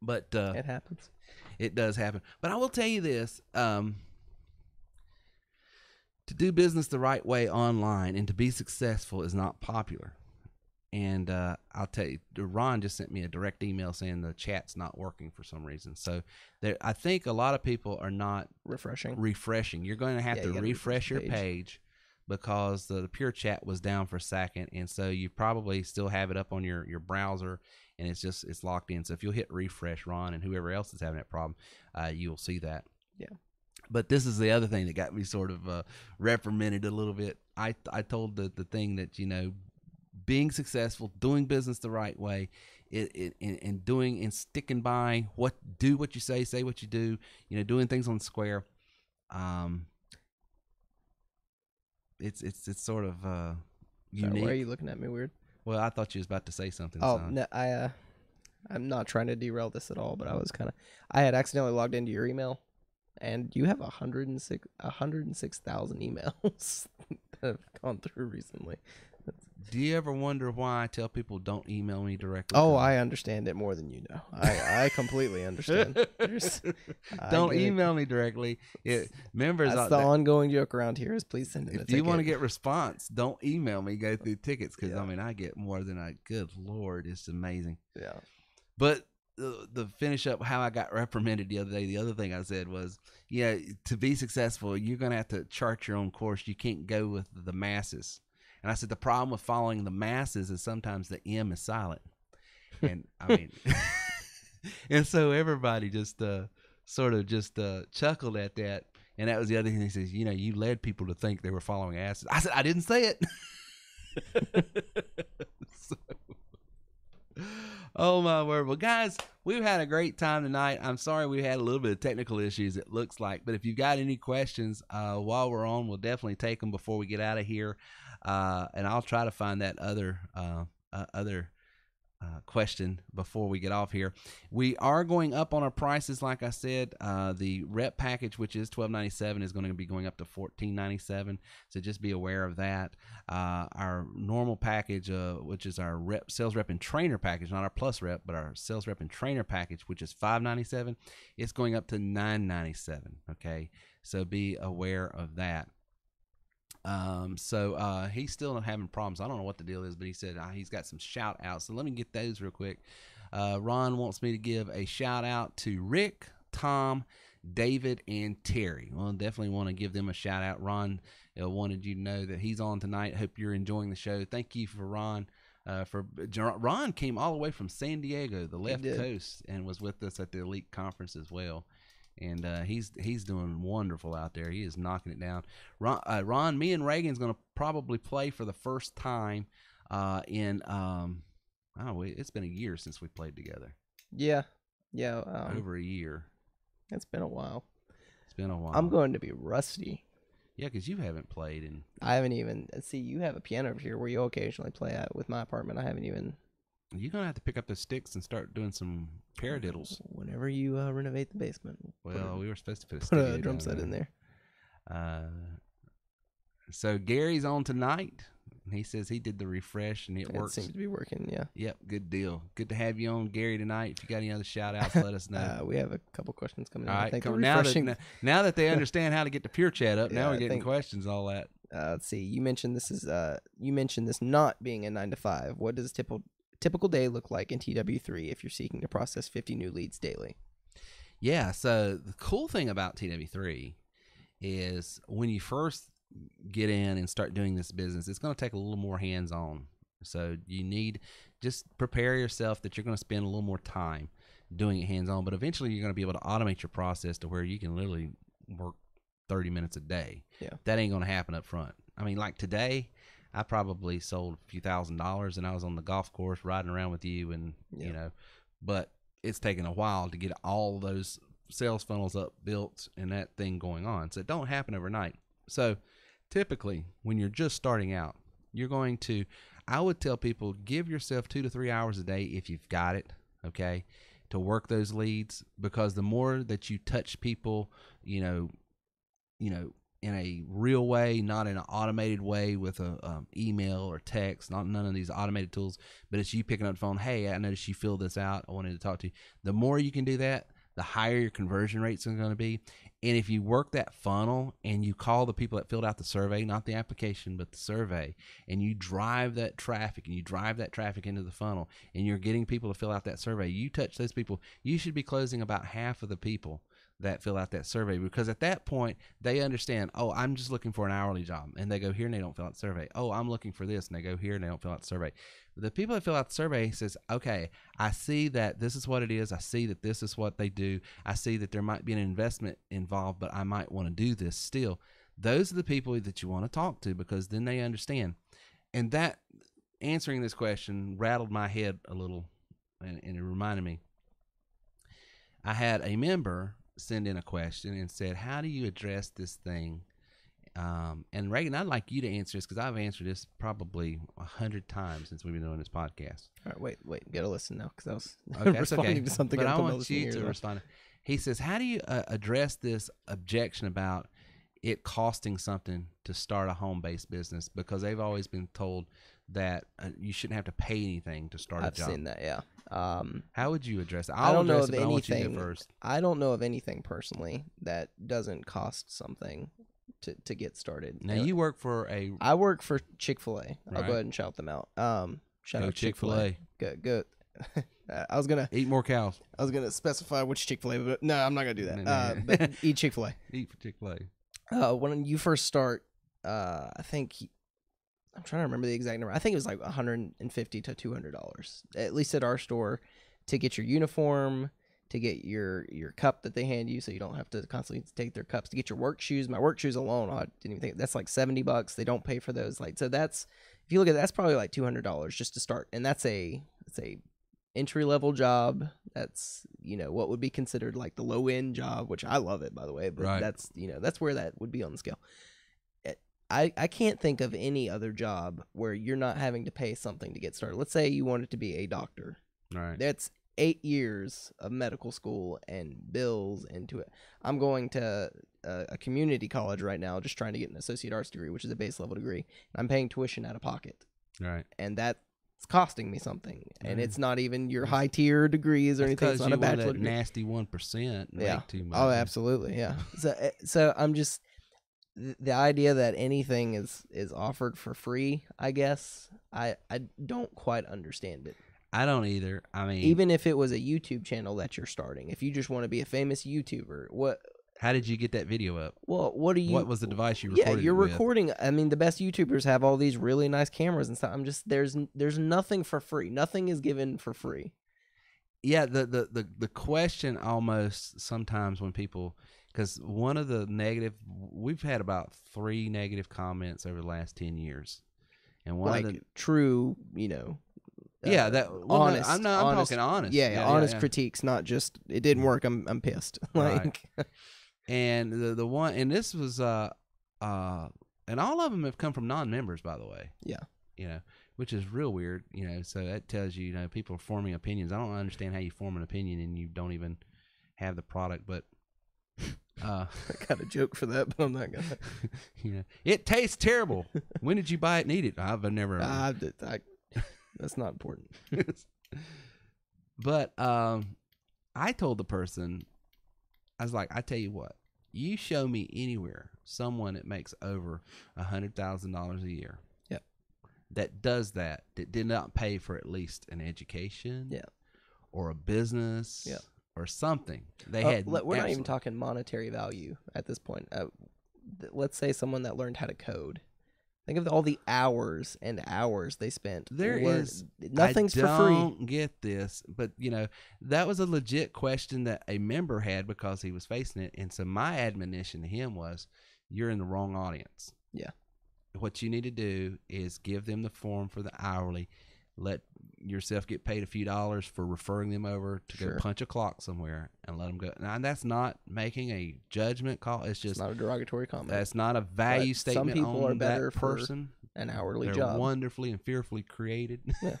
but it happens. It does happen. But I will tell you this. To do business the right way online and to be successful is not popular. And I'll tell you, Ron just sent me a direct email saying the chat's not working for some reason. So I think a lot of people are not refreshing. You're going to have to refresh your page because the pure chat was down for a second. And so you probably still have it up on your browser and it's locked in. So if you'll hit refresh, Ron, and whoever else is having that problem, you'll see that. Yeah. But this is the other thing that got me sort of reprimanded a little bit. I told the thing that, being successful, doing business the right way, and doing and sticking by do what you say what you do, doing things on the square. It's sort of unique. Why are you looking at me weird? Well, I thought you was about to say something. Oh, no, I'm not trying to derail this at all, but I had accidentally logged into your email. And you have 106,000 emails that have gone through recently. Do you ever wonder why I tell people don't email me directly? Oh, I understand it more than you know. I completely understand. Don't email me directly. Members, that's the ongoing joke around here is please send it. If you want to get response, don't email me. Go through tickets because I get more than good Lord, it's amazing. Yeah, but. The finish up how I got reprimanded the other day, the other thing I said was, to be successful, you're going to have to chart your own course. You can't go with the masses. And I said, the problem with following the masses is sometimes the M is silent. And I mean, and so everybody just sort of just chuckled at that. And that was the other thing. He says, you led people to think they were following asses. I said, I didn't say it. Oh my word. Well, guys, we've had a great time tonight. I'm sorry we had a little bit of technical issues, it looks like, but if you've got any questions while we're on, we'll definitely take them before we get out of here. And I'll try to find that other question before we get off here. We are going up on our prices. Like I said, the rep package, which is $12.97, is going to be going up to $14.97. So just be aware of that. Our normal package, which is our sales rep and trainer package, not our plus rep, but our sales rep and trainer package, which is $5.97, it's going up to $9.97. Okay, so be aware of that. So he's still having problems. I don't know what the deal is, but he said he's got some shout outs. So let me get those real quick. Ron wants me to give a shout out to Rick, Tom, David, and Terry. Well, definitely want to give them a shout out. Ron wanted you to know that he's on tonight. Hope you're enjoying the show. Thank you for Ron. Ron came all the way from San Diego, the left coast, and was with us at the Elite Conference as well. And he's doing wonderful out there. He is knocking it down. Ron, me and Reagan's going to probably play for the first time it's been a year since we played together. Yeah. Over a year. It's been a while. I'm going to be rusty. Yeah, because you haven't played. And I haven't even... See, you have a piano over here where you occasionally play at with my apartment. I haven't even... You're going to have to pick up the sticks and start doing some paradiddles. Whenever you renovate the basement. Well, we were supposed to put a drum set in there. So Gary's on tonight. He says he did the refresh and it works. Seems to be working, yeah. Yep, good deal. Good to have you on, Gary, tonight. If you got any other shout-outs, let us know. We have a couple questions coming in. All I right, think now that they understand how to get the Pure Chat up, now Yeah, we're getting questions, all that. Let's see. You mentioned this not being a 9 to 5. What does a typical day look like in TW3 if you're seeking to process 50 new leads daily? Yeah, so the cool thing about TW3 is when you first get in and start doing this business, it's going to take a little more hands-on. So you need just prepare yourself that you're going to spend a little more time doing it hands-on, but eventually you're going to be able to automate your process to where you can literally work 30 minutes a day. Yeah. That ain't going to happen up front. I mean, like today, I probably sold a few $1,000s and I was on the golf course riding around with you and, you know, but it's taken a while to get all those sales funnels up, built, and that thing going on. So it don't happen overnight. So typically when you're just starting out, you're going to, I would tell people, give yourself 2 to 3 hours a day if you've got it, okay, to work those leads, because the more that you touch people, you know, in a real way, not in an automated way with a email or text, none of these automated tools, but it's you picking up the phone. Hey, I noticed you filled this out. I wanted to talk to you. The more you can do that, the higher your conversion rates are going to be. And if you work that funnel and you call the people that filled out the survey, not the application, but the survey, and you drive that traffic into the funnel, and you're getting people to fill out that survey, you touch those people, you should be closing about half of the people that fill out that survey, because at that point they understand, oh, I'm just looking for an hourly job, and they go here and they don't fill out the survey. Oh, I'm looking for this, and they go here and they don't fill out the survey. The people that fill out the survey says, okay, I see that this is what it is. I see that this is what they do. I see that there might be an investment involved, but I might want to do this still. Those are the people that you want to talk to, because then they understand. And that, answering this question rattled my head a little, and it reminded me. I had a member send in a question and said, how do you address this thing? And Reagan, I'd like you to answer this, because I've answered this probably 100 times since we've been doing this podcast. All right, wait, get a listen now, because I was okay, responding to something. But I want you to respond. He says, how do you address this objection about it costing something to start a home-based business? Because they've always been told that you shouldn't have to pay anything to start a job. I've seen that, yeah. How would you address it? I don't know of anything. I want you to go first. I don't know of anything personally that doesn't cost something to get started. Now you work for I work for Chick-fil-A. Right. I'll go ahead and shout them out. Shout go out Chick-fil-A. Go. I was gonna eat more cows. I was gonna specify which Chick-fil-A, but no, I'm not gonna do that. But eat Chick-fil-A. Eat for Chick-fil-A. When you first start, I think I'm trying to remember the exact number. I think it was like $150 to $200, at least at our store, to get your uniform, to get your cup that they hand you, so you don't have to constantly take their cups, to get your work shoes. My work shoes alone, I didn't even think that's like $70. They don't pay for those. Like, so that's, if you look at it, that's probably like $200 just to start, and that's a entry level job. That's, what would be considered like the low end job, which I love it, by the way, but right. That's that's where that would be on the scale. I can't think of any other job where you're not having to pay something to get started. Let's say you wanted to be a doctor. Right. That's 8 years of medical school and bills into it. I'm going to a community college right now, just trying to get an associate arts degree, which is a base level degree. I'm paying tuition out of pocket. Right. And that's costing me something. And it's not even your high tier degrees or anything. It's not a bachelor degree. Nasty 1% make too much. Oh, absolutely. Yeah. So I'm just, the idea that anything is offered for free, I guess, I don't quite understand it. I don't either. I mean, even if it was a YouTube channel that you're starting, if you just want to be a famous YouTuber, how did you get that video up? Well, what was the device you recorded? Yeah, you're with? recording. I mean, the best YouTubers have all these really nice cameras and stuff. I'm just, there's nothing for free. Nothing is given for free. Yeah, the question almost sometimes when people, because one of the we've had about 3 negative comments over the last 10 years, and one like of the true, yeah, that honest. I'm talking honest. Yeah, honest critiques, not just it didn't work. I'm pissed. Like, right. And the one, and this was and all of them have come from non-members, by the way. Yeah, which is real weird. So that tells you, people are forming opinions. I don't understand how you form an opinion and you don't even have the product, but I got a joke for that, but I'm not gonna. It tastes terrible. When did you buy it and eat it? I've never. That's not important. But I told the person, I was like, I tell you what, you show me anywhere someone that makes over $100,000 a year. Yep. That does that did not pay for at least an education. Yeah. Or a business. Yeah. Or something. We're not even talking monetary value at this point. Let's say someone that learned how to code. Think of all the hours and hours they spent. Nothing's for free. I don't get this, but that was a legit question that a member had because he was facing it. And so my admonition to him was, you're in the wrong audience. Yeah. What you need to do is give them the form for the hourly. Let yourself get paid a few dollars for referring them over to go punch a clock somewhere and let them go. Now, that's not making a judgment call. It's just not a derogatory comment. That's not a value statement. Some people are better that person. For an hourly They're job. Wonderfully and fearfully created. Yeah.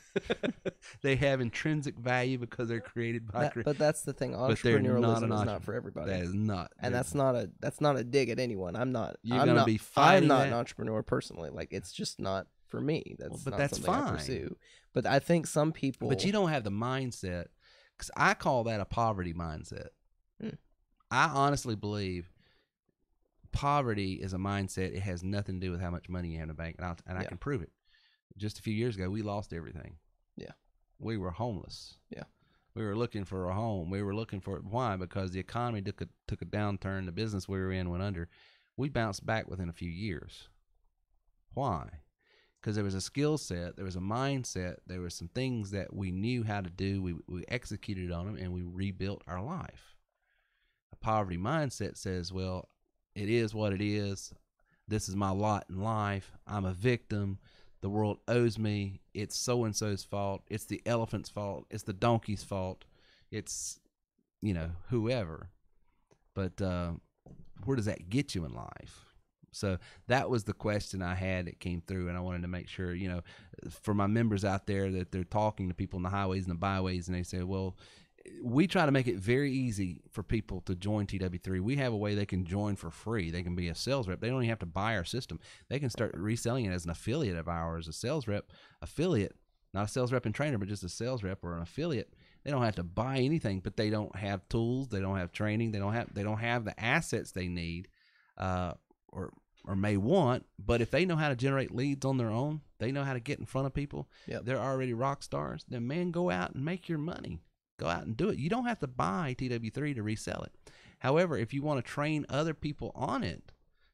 They have intrinsic value because they're created by. But that's the thing. Entrepreneurialism is not for everybody. That is not. And that's not a dig at anyone. I'm not an entrepreneur personally. Like, it's just not for me. That's something fine. I pursue. But I think some people. But you don't have the mindset, because I call that a poverty mindset. I honestly believe poverty is a mindset. It has nothing to do with how much money you have in the bank, and I can prove it. Just a few years ago, we lost everything. Yeah, we were homeless. Yeah, we were looking for a home. We were looking for it. Why? Because the economy took a downturn. The business we were in went under. We bounced back within a few years. Why? Because there was a skill set, there was a mindset, there were some things that we knew how to do. We executed on them, and we rebuilt our life. A poverty mindset says, well, it is what it is. This is my lot in life. I'm a victim. The world owes me. It's so-and-so's fault. It's the elephant's fault. It's the donkey's fault. It's, whoever. But where does that get you in life? So that was the question I had that came through, and I wanted to make sure, for my members out there, that they're talking to people in the highways and the byways, and they say, well, we try to make it very easy for people to join TW3. We have a way they can join for free. They can be a sales rep. They don't even have to buy our system. They can start reselling it as an affiliate of ours, a sales rep affiliate, not a sales rep and trainer, but just a sales rep or an affiliate. They don't have to buy anything, but they don't have tools. They don't have training. They don't have the assets they need, or may want, but if they know how to generate leads on their own, they know how to get in front of people, they're already rock stars, then man, go out and make your money. Go out and do it. You don't have to buy TW3 to resell it. However, if you want to train other people on it,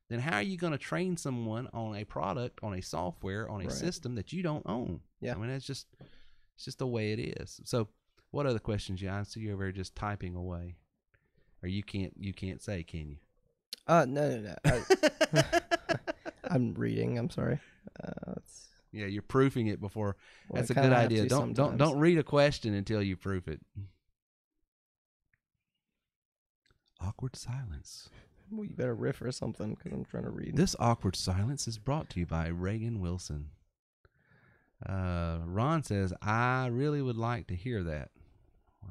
then how are you going to train someone on a product, on a software, on a system that you don't own? Yeah. I mean, it's just the way it is. So what other questions? I see you over here just typing away. Or you can't say, can you? No. I'm reading. I'm sorry. Yeah, you're proofing it before. That's a good idea. Don't read a question until you proof it. Awkward silence. Well, you better riff or something, because I'm trying to read. This awkward silence is brought to you by Reagan Wilson. Ron says, I really would like to hear that.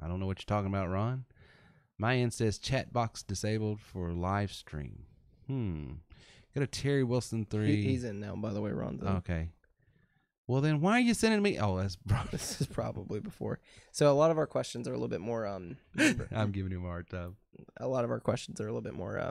I don't know what you're talking about, Ron. My end says chat box disabled for live stream. Go to Terry Wilson 3. He's in now, by the way, Ron's in. Okay. Well, then why are you sending me? Oh, this is probably before. So a lot of our questions are a little bit more. I'm giving him a hard time. A lot of our questions are a little bit more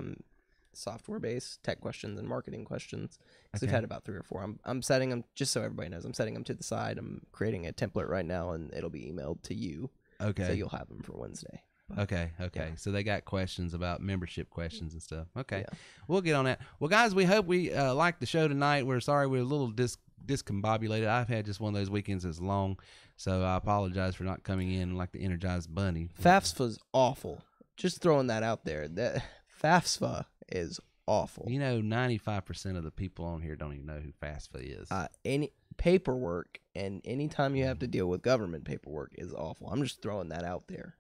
software-based, tech questions and marketing questions. So we've had about 3 or 4. I'm setting them, just so everybody knows, I'm setting them to the side. I'm creating a template right now, and it'll be emailed to you. Okay. So you'll have them for Wednesday. Okay. Yeah. So they got questions about membership questions and stuff. Okay. Yeah. We'll get on that. Well, guys, we hope we liked the show tonight. We're sorry we're a little discombobulated. I've had just one of those weekends that's long, so I apologize for not coming in like the Energized Bunny. FAFSA's awful. Just throwing that out there. That FAFSA is awful. 95% of the people on here don't even know who FAFSA is. Any paperwork, and anytime you have to deal with government paperwork, is awful. I'm just throwing that out there.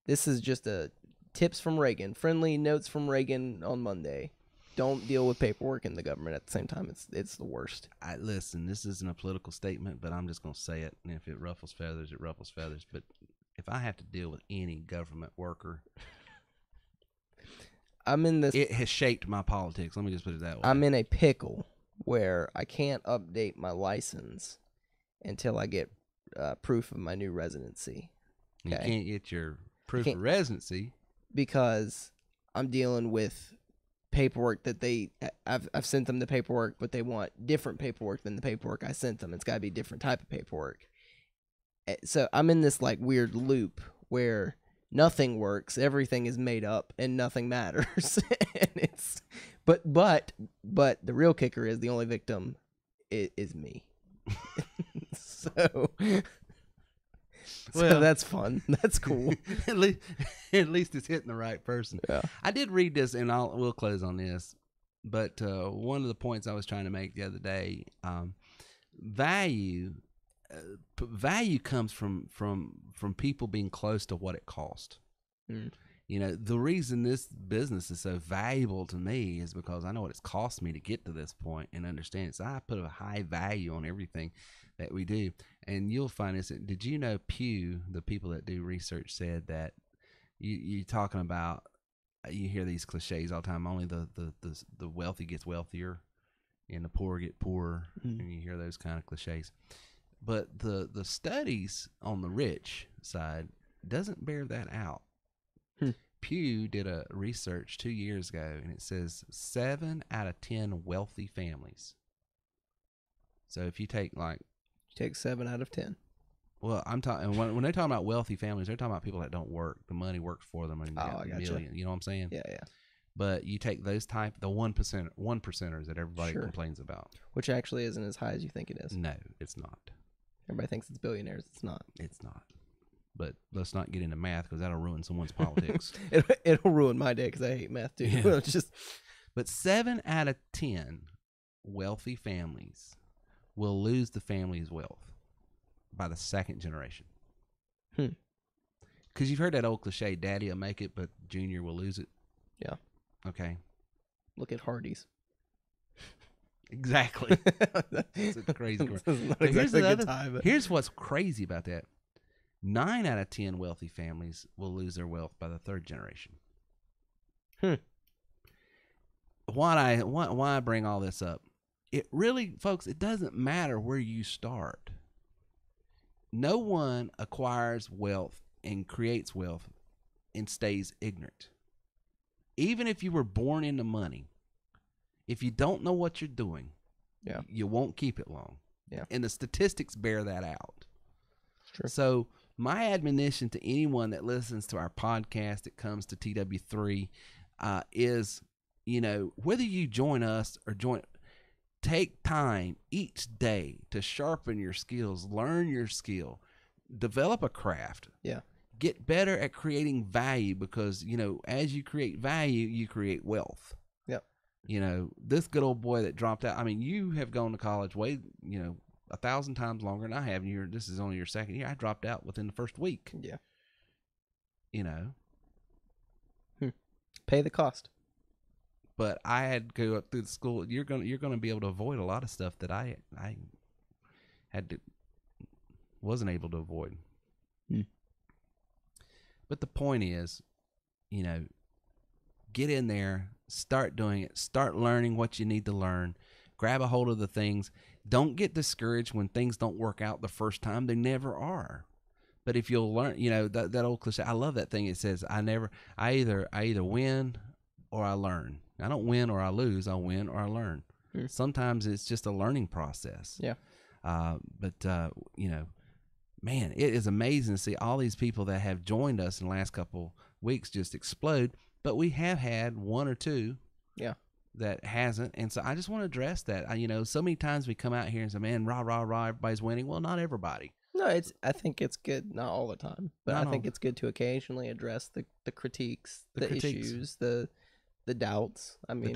This is just a tips from Reagan, friendly notes from Reagan on Monday. Don't deal with paperwork in the government at the same time. It's the worst. Listen, this isn't a political statement, but I'm just going to say it. And if it ruffles feathers, it ruffles feathers. But if I have to deal with any government worker, I'm in this. It has shaped my politics. Let me just put it that way. I'm in a pickle where I can't update my license until I get proof of my new residency. You can't get your proof of residency because I'm dealing with paperwork that I've sent them the paperwork, but they want different paperwork than the paperwork I sent them. It's got to be a different type of paperwork. So I'm in this like weird loop where nothing works, everything is made up, and nothing matters. And it's but the real kicker is the only victim is me. So that's fun. That's cool. at least it's hitting the right person. Yeah. I did read this, and we'll close on this. But one of the points I was trying to make the other day, value comes from people being close to what it cost. Mm. You know, the reason this business is so valuable to me is because I know what it's cost me to get to this point and understand it. So I put a high value on everything that we do. And you'll find this. Did you know Pew, the people that do research, said that you're talking about, you hear these cliches all the time, only the wealthy gets wealthier and the poor get poorer. Mm. And you hear those kind of cliches. But the studies on the rich side doesn't bear that out. Pew did a research 2 years ago, and it says 7 out of 10 wealthy families. So if you take 7 out of 10. Well, I'm talking when they're talking about wealthy families, they're talking about people that don't work. The money works for them, and they got million. You know what I'm saying? Yeah, yeah. But you take those the 1%ers that everybody complains about, which actually isn't as high as you think it is. No, it's not. Everybody thinks it's billionaires. It's not. It's not. But let's not get into math because that'll ruin someone's politics. It'll ruin my day because I hate math too. Yeah. But 7 out of 10 wealthy families will lose the family's wealth by the second generation. Because you've heard that old cliche, daddy will make it, but junior will lose it. Yeah. Okay. Look at Hardee's. Exactly. It's a crazy here's what's crazy about that. 9 out of 10 wealthy families will lose their wealth by the third generation. Why I bring all this up? It really, folks, it doesn't matter where you start. No one acquires wealth and creates wealth and stays ignorant. Even if you were born into money, if you don't know what you're doing, you won't keep it long. Yeah. And the statistics bear that out. Sure. So my admonition to anyone that listens to our podcast that comes to TW3 is, whether you join us or take time each day to sharpen your skills, learn your skill, develop a craft. Yeah. Get better at creating value because, as you create value, you create wealth. Yep. This good old boy that dropped out, I mean, you have gone to college way, 1,000 times longer than I have. And this is only your second year. I dropped out within the first week. Yeah. Pay the cost. But I had to go up through the school. You're gonna be able to avoid a lot of stuff that I wasn't able to avoid. But the point is, get in there, start doing it, start learning what you need to learn, grab a hold of the things. Don't get discouraged when things don't work out the first time. They never are. But if you'll learn, that old cliche, I love that thing. It says, I either win or I learn. I don't win or I lose. I win or I learn. Sometimes it's just a learning process. Yeah. Man, it is amazing to see all these people that have joined us in the last couple weeks just explode. But we have had one or two. Yeah. That hasn't. And so I just want to address that. So many times we come out here and say, man, rah, rah, rah, everybody's winning. Well, not everybody. No, I think it's good, not all the time, but I think it's good to occasionally address the critiques, the issues, the doubts. I mean,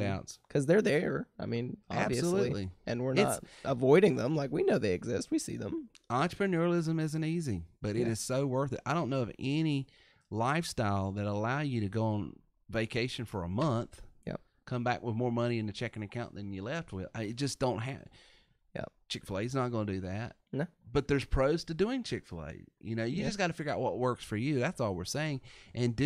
because they're there. I mean, obviously. Absolutely. And we're not avoiding them. Like, we know they exist. We see them. Entrepreneurialism isn't easy, but it is so worth it. I don't know of any lifestyle that allow you to go on vacation for a month, come back with more money in the checking account than you left with. I just don't have. Yeah. Chick-fil-A's not going to do that. No. But there's pros to doing Chick-fil-A. You know, you Yeah. just got to figure out what works for you. That's all we're saying. And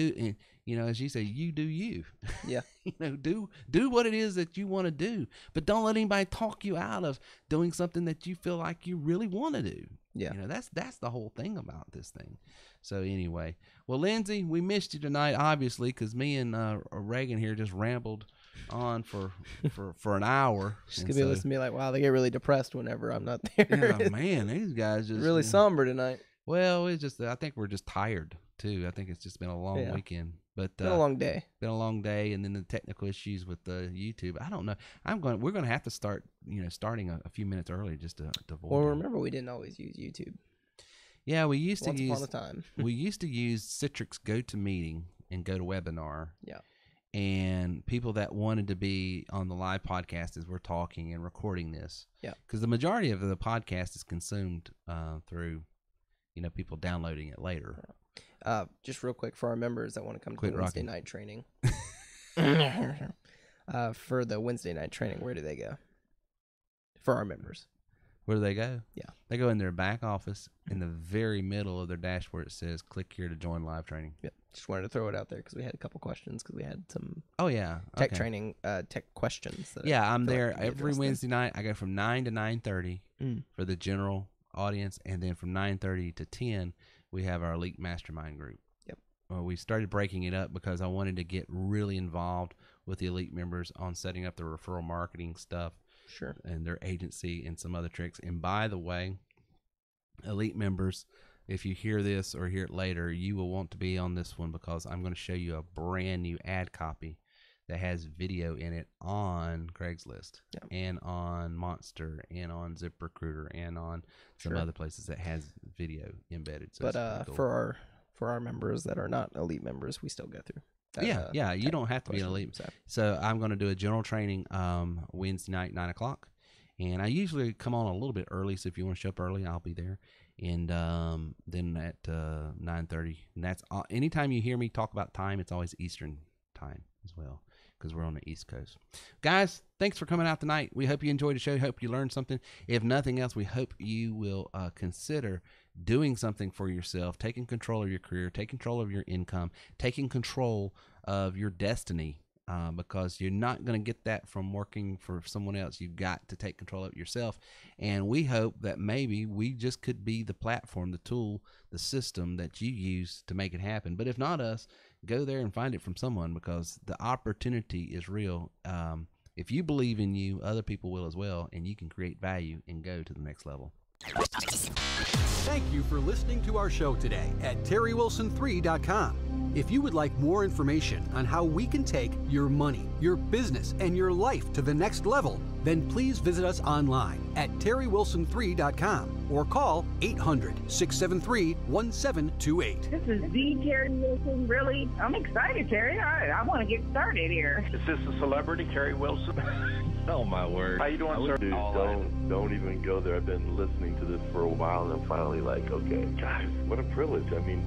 you know, as you say, you do you. Yeah. You know, do what it is that you want to do. But don't let anybody talk you out of doing something that you feel like you really want to do. Yeah. You know, that's the whole thing about this thing. So anyway, well, Lindsay, we missed you tonight, obviously, because me and Reagan here just rambled on for an hour. She's gonna be listening to me like, wow, they get really depressed whenever I'm not there. Yeah, man, these guys just really somber tonight. Well, it's just I think we're just tired too. I think it's just been a long weekend, but been a long day. Been a long day, and then the technical issues with the YouTube. I don't know. We're going to have to starting a few minutes early just to avoid. Well, remember we didn't always use YouTube. Yeah, we used Once to use. upon a time. We used to use Citrix GoToMeeting and GoToWebinar. Yeah. And people that wanted to be on the live podcast as we're talking and recording this. Yeah. Because the majority of the podcast is consumed through, people downloading it later. Just real quick for our members that want to come to the Wednesday night training. For the Wednesday night training, where do they go? For our members. Where do they go? Yeah. They go in their back office. In the very middle of their dashboard, it says, click here to join live training. Yep. Just wanted to throw it out there because we had a couple questions because we had some tech training, tech questions. I'm there every Wednesday night. I go from 9 to 9:30 for the general audience. And then from 9:30 to 10, we have our elite mastermind group. Yep. We started breaking it up because I wanted to get really involved with the elite members on setting up the referral marketing stuff. Sure. And their agency and some other tricks. And by the way, elite members, if you hear this or hear it later, you will want to be on this one because I'm going to show you a brand new ad copy that has video in it on Craigslist and on Monster and on ZipRecruiter and on some other places that has video embedded. So but cool. for our members that are not elite members, we still go through. You don't have to be an elite. So I'm going to do a general training Wednesday night, 9 o'clock. And I usually come on a little bit early, so if you want to show up early, I'll be there. And then at 9:30, and that's anytime you hear me talk about time, it's always Eastern time as well, because we're on the East Coast. Guys, thanks for coming out tonight. We hope you enjoyed the show. Hope you learned something. If nothing else, we hope you will consider doing something for yourself, taking control of your career, taking control of your income, taking control of your destiny, because you're not going to get that from working for someone else. You've got to take control of it yourself. And we hope that maybe we just could be the platform, the tool, the system that you use to make it happen. But if not us, go there and find it from someone, because the opportunity is real. If you believe in you, other people will as well, and you can create value and go to the next level. Thank you for listening to our show today at TerryWilson3.com. If you would like more information on how we can take your money, your business, and your life to the next level, then please visit us online at TerryWilson3.com or call 800-673-1728. This is the Terry Wilson. Really? I'm excited, Terry. All right, I want to get started here. Is this the celebrity, Terry Wilson? Oh, my word. How you doing, sir? Dude, don't even go there. I've been listening to this for a while, and I'm finally like, okay, guys, what a privilege. I mean,